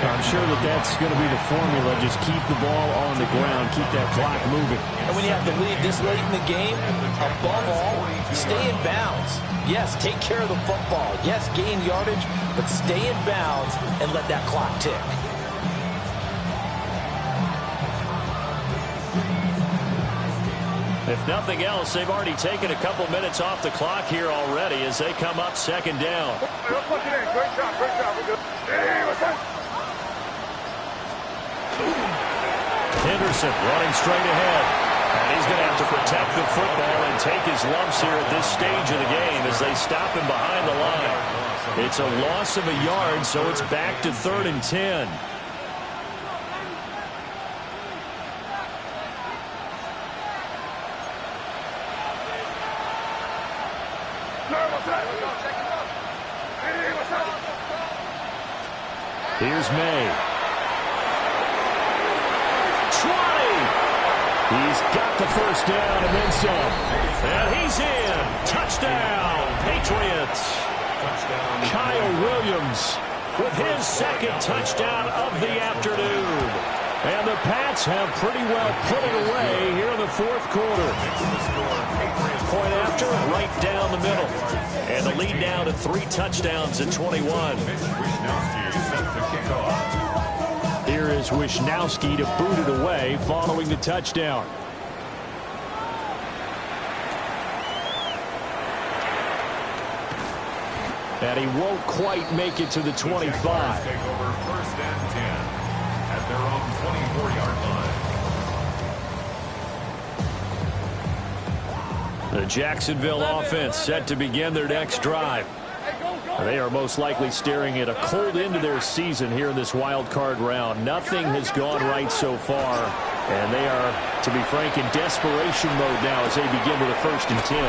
I'm sure that that's going to be the formula. Just keep the ball on the ground. Keep that clock moving. And when you have to lead this late in the game, above all, stay in bounds. Yes, take care of the football. Yes, gain yardage, but stay in bounds and let that clock tick. If nothing else, they've already taken a couple minutes off the clock here already as they come up 2nd down. Great job, we're good. Henderson running straight ahead. And he's going to have to protect the football and take his lumps here at this stage of the game as they stop him behind the line. It's a loss of a yard, so it's back to 3rd and 10. Here's May. 20. He's got the first down and then some. And he's in. Touchdown, Patriots. Kyle Williams with his 2nd touchdown of the afternoon. And the Pats have pretty well put it away here in the 4th quarter. Point after, right down the middle. And the lead now to 3 touchdowns at 21. Here is Wisnowski to boot it away following the touchdown. And he won't quite make it to the 25. Take over 1st and 10 at their own 24-yard line. The Jacksonville offense set to begin their next drive. They are most likely staring at a cold end to their season here in this wild card round. Nothing has gone right so far, and they are, to be frank, in desperation mode now as they begin with a 1st and 10.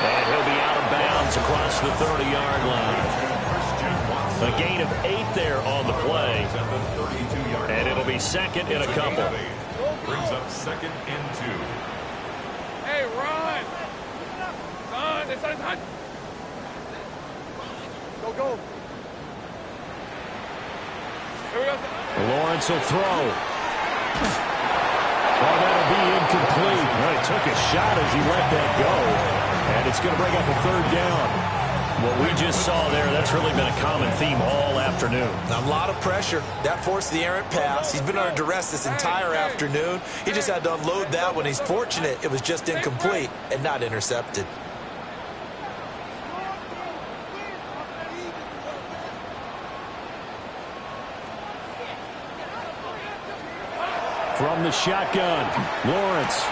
And he'll be out of bounds across the 30-yard line. A gain of 8 there on the play. And it'll be 2nd and a couple. Brings up 2nd and 2. Hey, run! Son. Go. Here we go. Lawrence will throw. Oh, that'll be incomplete. Well, he took a shot as he let that go. And it's going to bring up a 3rd down. What we just saw there, that's really been a common theme all afternoon. A lot of pressure. That forced the errant pass. He's been under duress this entire afternoon. He just had to unload that one. He's fortunate it was just incomplete and not intercepted. From the shotgun, Lawrence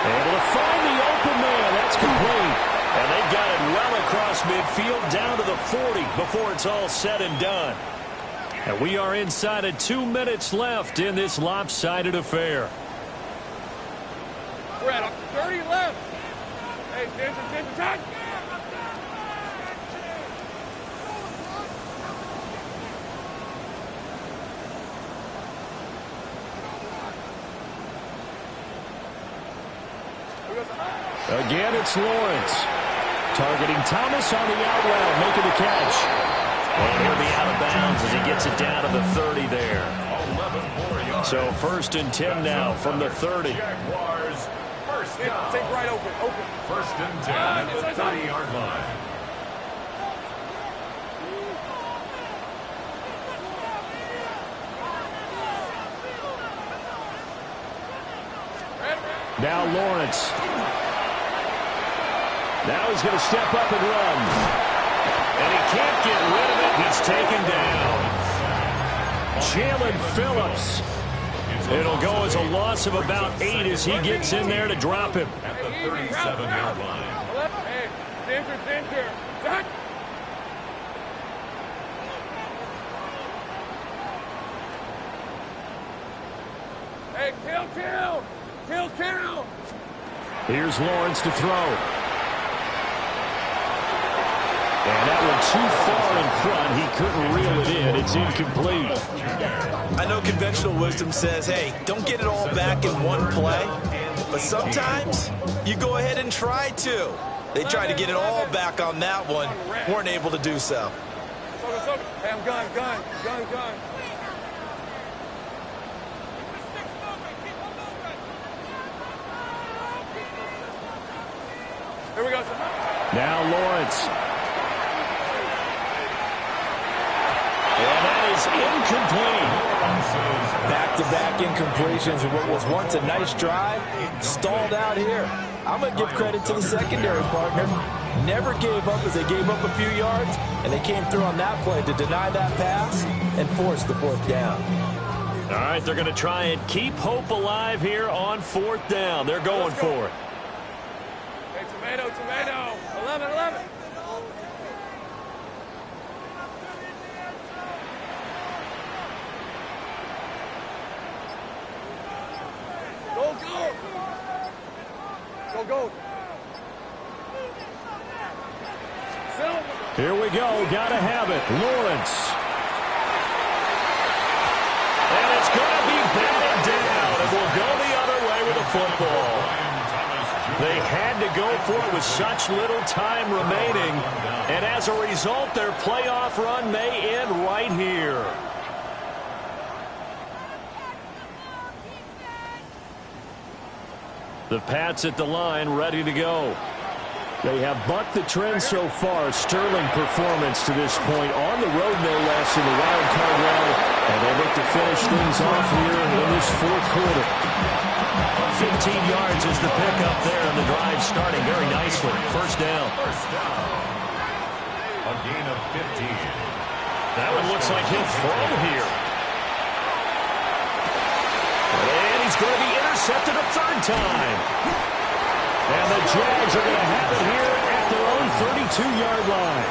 able to find the open man. That's complete. And they've got it well across midfield down to the 40 before it's all said and done. And we are inside of 2 minutes left in this lopsided affair. We're at 30 left. Hey, stand attack. Again, it's Lawrence. Targeting Thomas on the out route, making the catch. And he'll be out of bounds as he gets it down to the 30 there. So 1st and 10 now from the 30. Jaguars, first down. Take right open. 1st and 10 at the 30-yard line. Now Lawrence. Now he's going to step up and run. And he can't get rid of it. He's taken down. Jalen Phillips. It'll go as a loss of about 8 as he gets in there to drop him. At the 37-yard line. Hey, center. Hey, kill. Here's Lawrence to throw. And that one too far in front. He couldn't reel it in. It's incomplete. I know conventional wisdom says, hey, don't get it all back in one play. But sometimes you go ahead and try to. They tried to get it all back on that one. Weren't able to do so. Hey, I'm gun. Here we go, sir. Now Lawrence. And that is incomplete. Back-to-back incompletions of what was once a nice drive, stalled out here. I'm going to give credit to the secondary partner. Never gave up as they gave up a few yards, and they came through on that play to deny that pass and force the fourth down. All right, they're going to try and keep hope alive here on fourth down. They're going for it. Hey, tomato. 11. Go. Here we go. Got to have it. Lawrence. And it's going to be batted down. It will go the other way with the football. They had to go for it with such little time remaining. And as a result, their playoff run may end right here. The Pats at the line, ready to go. They have bucked the trend so far. Sterling performance to this point. On the road, no less, in the wild card round. And they look to finish things off here in this fourth quarter. 15 yards is the pickup there, and the drive starting very nicely. First down. A gain of 15. That one looks like he'll throw here. And he's going to be intercepted a third time. And the Jags are going to have it here at their own 32-yard line.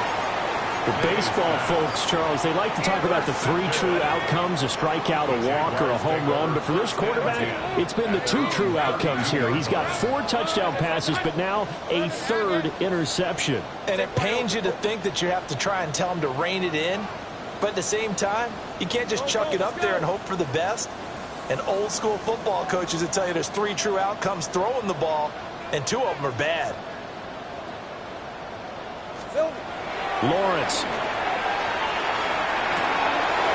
The baseball folks, Charles, they like to talk about the three true outcomes, a strikeout, a walk, or a home run. But for this quarterback, it's been the two true outcomes here. He's got 4 touchdown passes, but now a third interception. And it pains you to think that you have to try and tell him to rein it in. But at the same time, you can't just chuck it up there and hope for the best. And old school football coaches will tell you there's 3 true outcomes throwing the ball, and 2 of them are bad. Lawrence.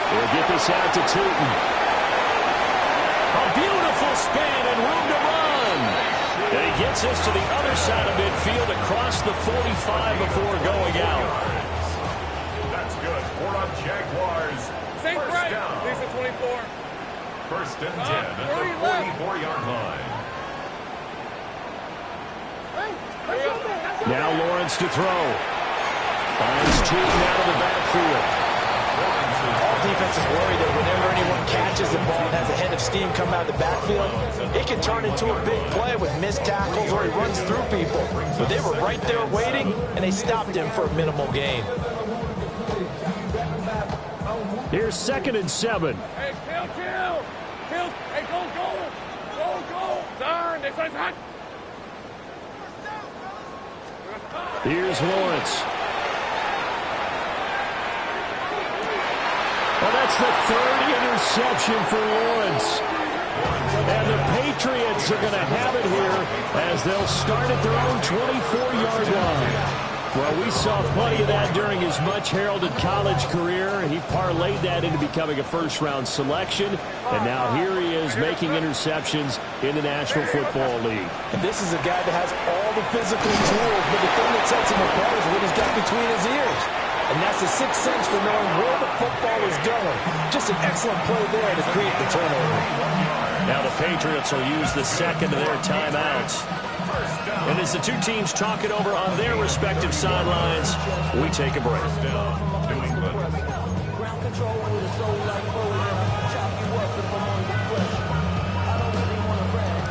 We'll get this out to Tootin. A beautiful spin and room to run. And he gets us to the other side of midfield across the 45 before going out. That's good. 4 on Jaguars. First down. Lisa 24. First and 10 at the 44-yard line. Now Lawrence to throw. Finds Tootin out of the backfield. All defenses worry that whenever anyone catches the ball and has a head of steam come out of the backfield, it can turn into a big play with missed tackles or he runs through people. But they were right there waiting, and they stopped him for a minimal gain. Here's 2nd and 7. Hey, kill. Hey, go. Turn. This one's hot. Here's Lawrence. Well, that's the 3rd interception for Lawrence. And the Patriots are going to have it here as they'll start at their own 24-yard line. Well, we saw plenty of that during his much-heralded college career. He parlayed that into becoming a first-round selection. And now here he is making interceptions in the National Football League. And this is a guy that has all the physical tools, but the thing that sets him apart is what he's got between his ears. And that's the sixth sense for knowing where the football is going. Just an excellent play there to create the turnover. Now the Patriots will use the second of their timeouts. And as the two teams talk it over on their respective sidelines, we take a break.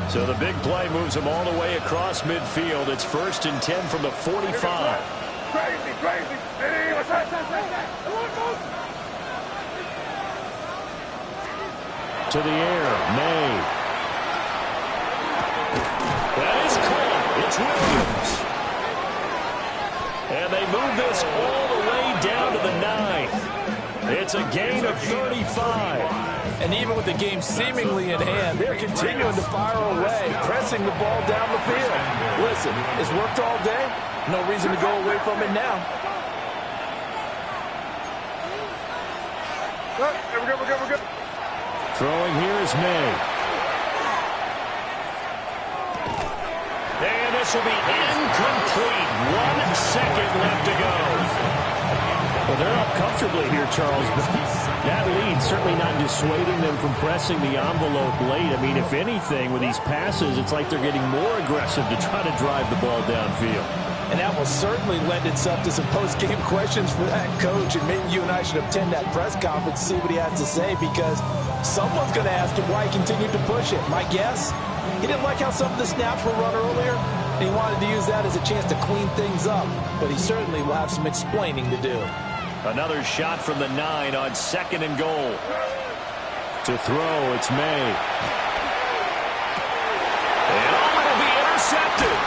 So the big play moves them all the way across midfield. It's 1st and 10 from the 45. Crazy. Hey, what's that? To the air, May. That is caught. It's Williams. And they move this all It's a gain of 35. And even with the game seemingly in hand, they're continuing to fire away, pressing the ball down the field. Listen, it's worked all day. No reason to go away from it now. We're good. Throwing here is May. And this will be incomplete. 1 second left to go. Well, they're up comfortably here, Charles, but that lead certainly not dissuading them from pressing the envelope late. I mean, if anything, with these passes, it's like they're getting more aggressive to try to drive the ball downfield. And that will certainly lend itself to some post-game questions for that coach. And maybe you and I should attend that press conference to see what he has to say, because someone's going to ask him why he continued to push it. My guess, he didn't like how some of the snaps were run earlier, and he wanted to use that as a chance to clean things up. But he certainly will have some explaining to do. Another shot from the 9 on 2nd and goal. To throw, it's May. And it'll be intercepted.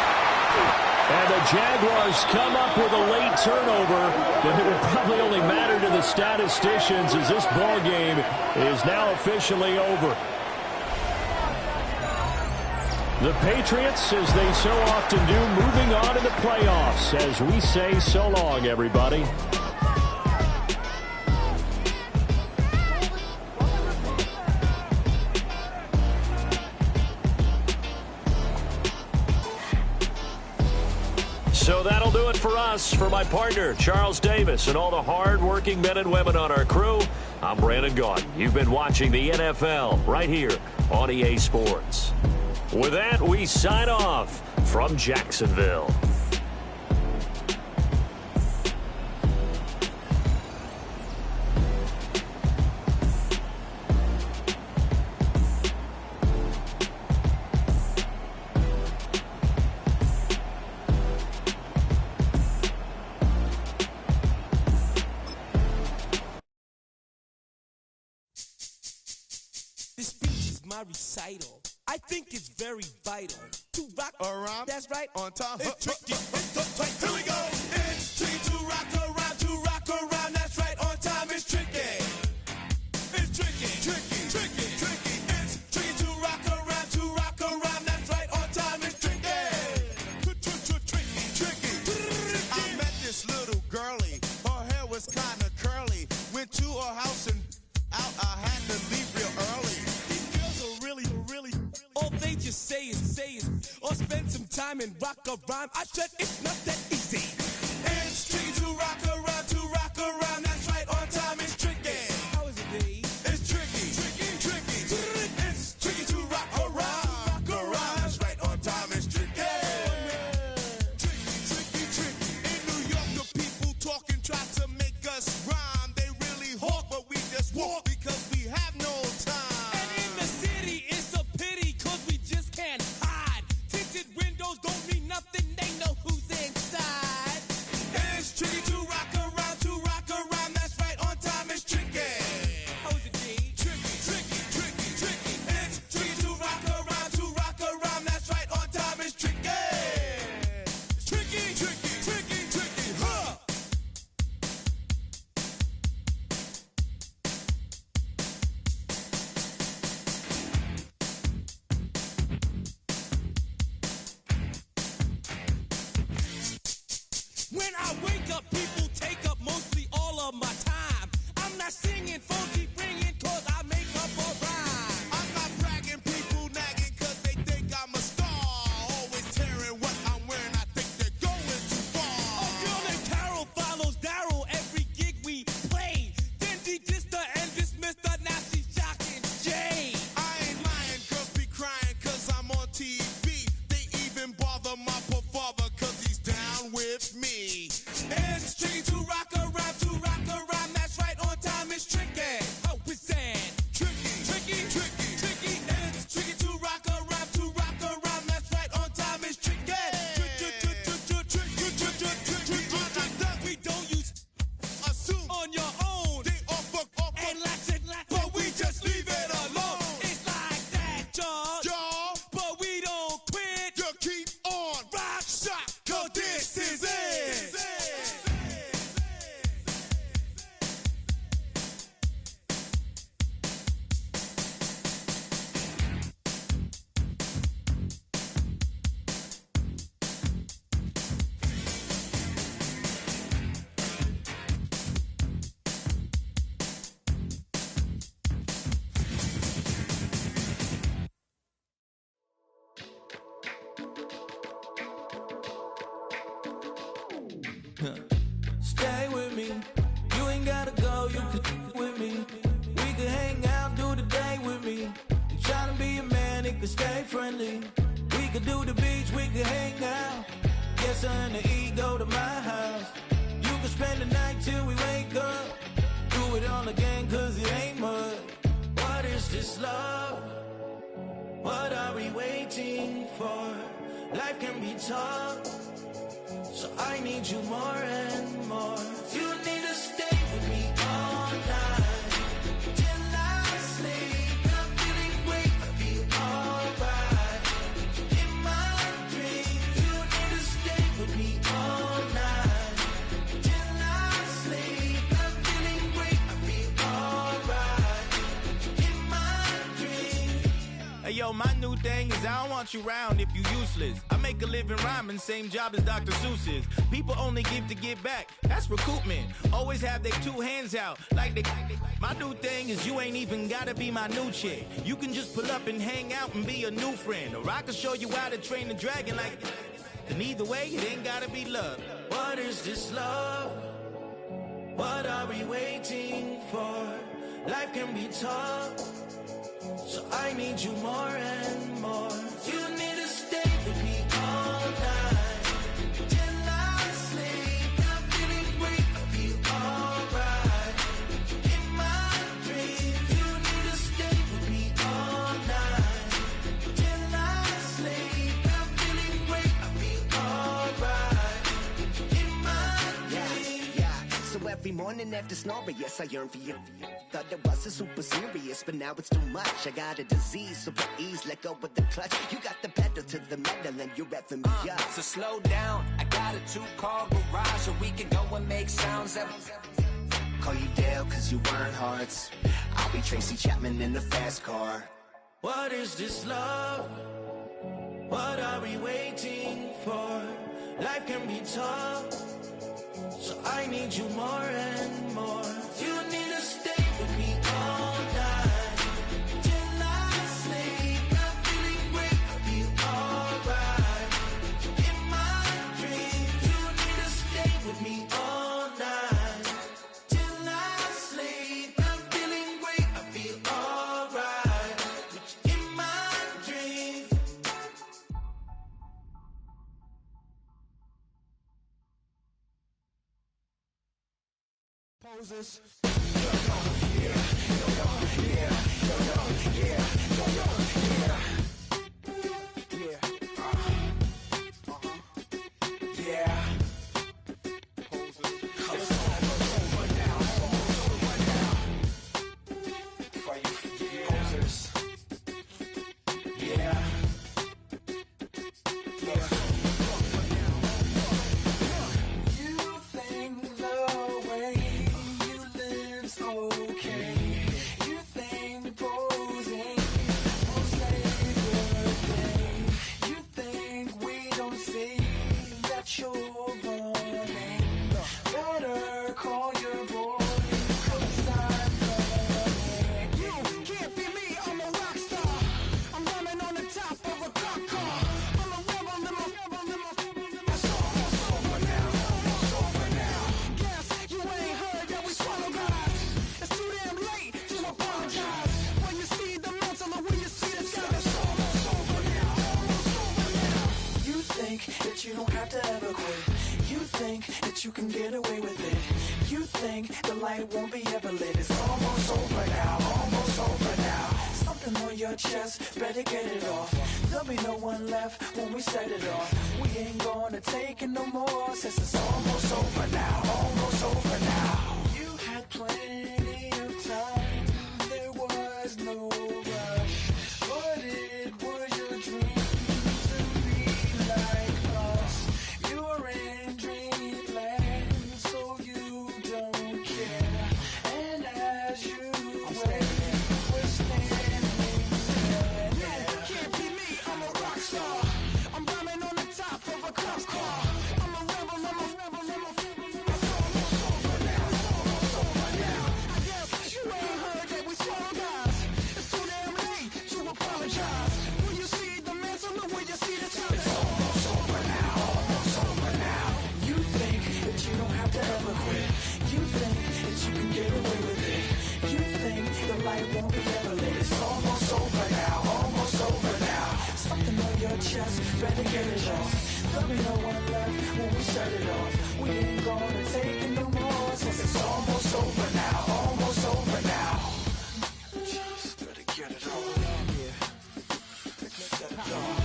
And the Jaguars come up with a late turnover, but it will probably only matter to the statisticians as this ball game is now officially over. The Patriots, as they so often do, moving on to the playoffs as we say so long, everybody. So that'll do it for us. For my partner, Charles Davis, and all the hard-working men and women on our crew, I'm Brandon Gaudin. You've been watching the NFL right here on EA Sports. With that, we sign off from Jacksonville. This speech is my recital. I think it's very vital to rock around. That's right, on time. It's tricky. It's uptight. Here we go. It's tricky to rock around. To rock around. That's right, on time. It's tricky. It's tricky. Tricky. Tricky. Tricky. It's tricky to rock around. To rock around. That's right, on time. It's tricky. Tricky. Tricky. I met this little girlie. Her hair was kind of curly. Went to her house and out. I had to leave real early. These girls are really, all they just say is, or spend some time and rock a rhyme. I said it's not that easy. It's tricky to rock around, that's right, on time, it's tricky. How is it, Dave? It's tricky. It's tricky to rock around, that's right, on time, it's tricky. Tricky. In New York, the people talking try to make us rhyme. They really hawk, but we just walk because we have no time. And in the city, it's a pity, cause we just can't hide. Tinted windows don't mean nothing, they know who's inside. It's tricky to rock around, that's right, on time, it's tricky. How is it, G? Tricky. It's tricky to rock around, that's right, on time, it's tricky. Tricky, huh? When I wake up, people take up mostly all of my time. I'm not singing, phone keep ringing, cause I make up a rhyme. I'm not bragging, people nagging cause they think I'm a star. Always tearing what I'm wearing, I think they're going too A far. girl named Carol follows Daryl every gig we play. Then he dissed her and dismissed her, now she's shocking Jay. I ain't lying, girls be crying cause I'm on TV. They even bother my poor father cause he's down with me. It's tricky to rock around, that's right, on time, it's tricky. How Stay with me. You ain't gotta go, you can with me. We can hang out, do the day with me. You tryna be a man, it can stay friendly. We could do the beach, we could hang out. Get something to eat, go to my house. You can spend the night till we wake up. Do it all again, cause it ain't mud. What is this love? What are we waiting for? Life can be tough, so I need you more and more. You need to stay with me all night till I sleep. I'm feeling great, I feel alright. In my dreams, you need to stay with me all night till I sleep. I'm feeling great, I feel alright. In my dreams. Hey yo, my new thing is I don't want you around if you useless. I make a living rhyming, same job as Dr. Seuss's. People only give to get back, that's recoupment. Always have their two hands out, like they. My new thing is you ain't even gotta be my new chick. You can just pull up and hang out and be a new friend. Or I can show you how to train the dragon like. And either way, it ain't gotta be love. What is this love? What are we waiting for? Life can be tough, so I need you more and more. You need to stay with me all night till I sleep. I'm feeling great, I feel alright. In my dreams, you need to stay with me all night till I sleep. I'm feeling great, I feel alright. In my dreams. Yeah. So every morning after snoring, yes, I yearn for you. Thought it wasn't super serious, but now it's too much. I got a disease, so with ease, let go with the clutch. You got the pedal to the metal and you're revving me up. So slow down, I got a 2-car garage, so we can go and make sounds that. Call you Dale, cause you weren't hearts. I'll be Tracy Chapman in the fast car. What is this love? What are we waiting for? Life can be tough, so I need you more and more. You need to stay with me all night till I sleep. I'm feeling great, I feel alright. In my dreams, you need to stay with me all night till I sleep. I'm feeling great, I feel alright. In my dreams. Poses. You don't have to ever quit. You think that you can get away with it. You think the light won't be ever lit. It's almost over now, almost over now. Something on your chest, better get it off. There'll be no one left when we set it off. We ain't gonna take it no more, since it's almost over now, almost over now. You had plenty of time, there was no rush. But it was your dream to be like us. You're in dreamland, so you don't care. And as you wait, we're standing there. Can't be me, I'm a rock star. I'm rhyming on the top of a cop car. I'm a rebel, I'm a rebel, I'm a rebel. better get it off. There'll be no one left when we set it off. We ain't gonna take it no more, since it's almost over now, almost over now. Just better get it off. Set it off.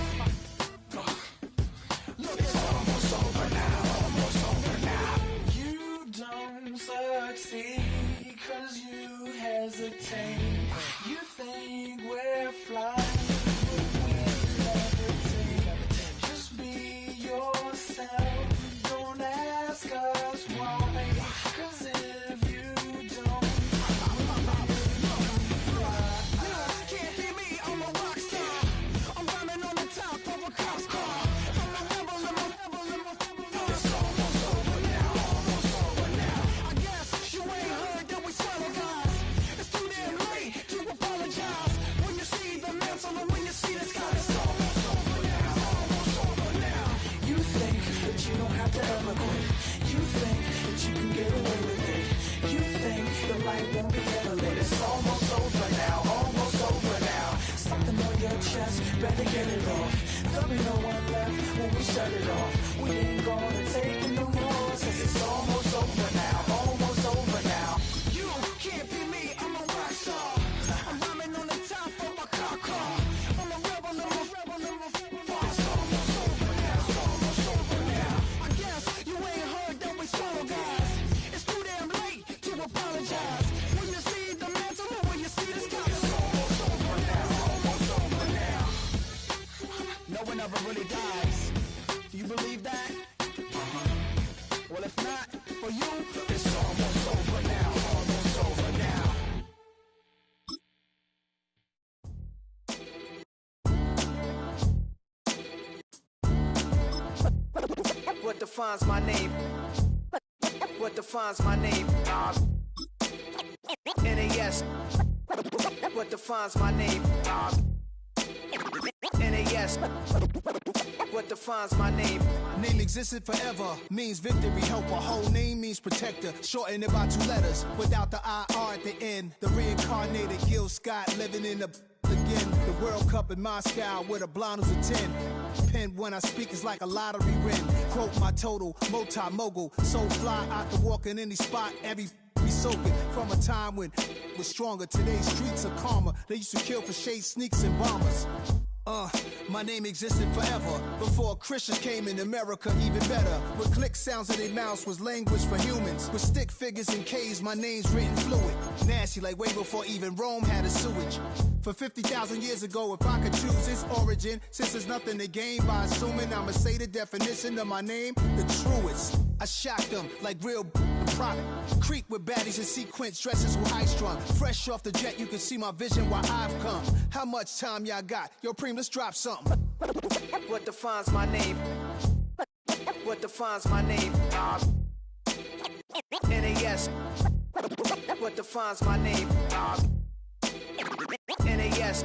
Look, it's almost over now, almost over now. You don't succeed 'cause you hesitate. You think we're flying, we levitate. Just be yourself, don't ask us why. 'Cause if you don't, can't be me, I'm a rock star. I'm running on the top of a cop's car. I'm a rebel, I'm a rebel, I'm a rebel. It's almost over now, almost over now. I guess you ain't heard that we swallow guys. It's too damn late to apologize. When you see the mantle and when you see the sky, it's almost over now, almost over now. You think that you don't have to ever quit. You think that you can get away with it. You think the light won't be ever lit. It's almost over now, almost over now. Something on your chest, better get it off. There'll be no one left when we set it off. We ain't gonna take it no more, since it's almost over now, almost over now. You can't be me, I'm a rock star. I'm rhyming on the top of my car. I'm a rebel, I'm a rebel, I'm a rebel. It's almost over now, it's almost over now. I guess you ain't heard that we swallow guys. It's too damn late to apologize. When you see the mantle or when you see the sky, it's almost over now, almost over now. No one ever really dies. Do you believe that? Well, if not, for you, it's almost over now, almost over now. What defines my name? What defines my name? NAS. What defines my name? NAS. What defines my name? Name existed forever, means victory, helper. Whole name means protector, shortened it by 2 letters, without the IR at the end. The reincarnated Gil Scott living in the again. The World Cup in Moscow with a blonde who's a 10. Pen when I speak is like a lottery win. Quote my total, multi-mogul. So fly, I can walk in any spot, every be soaking. From a time when was stronger, today's streets are calmer. They used to kill for shade sneaks and bombers. My name existed forever. Before Christians came in America, even better. With click sounds in their mouths was language for humans. With stick figures and K's, my name's written fluid. Nasty like way before even Rome had a sewage. For 50,000 years ago, if I could choose its origin, since there's nothing to gain by assuming, I'ma say the definition of my name, the truest. I shocked them like real product. Creep with baddies in sequence, dresses with high strung. Fresh off the jet, you can see my vision while I've come. How much time y'all got? Yo, Preem, let's drop something. What defines my name? What defines my name? NAS. What defines my name? NAS.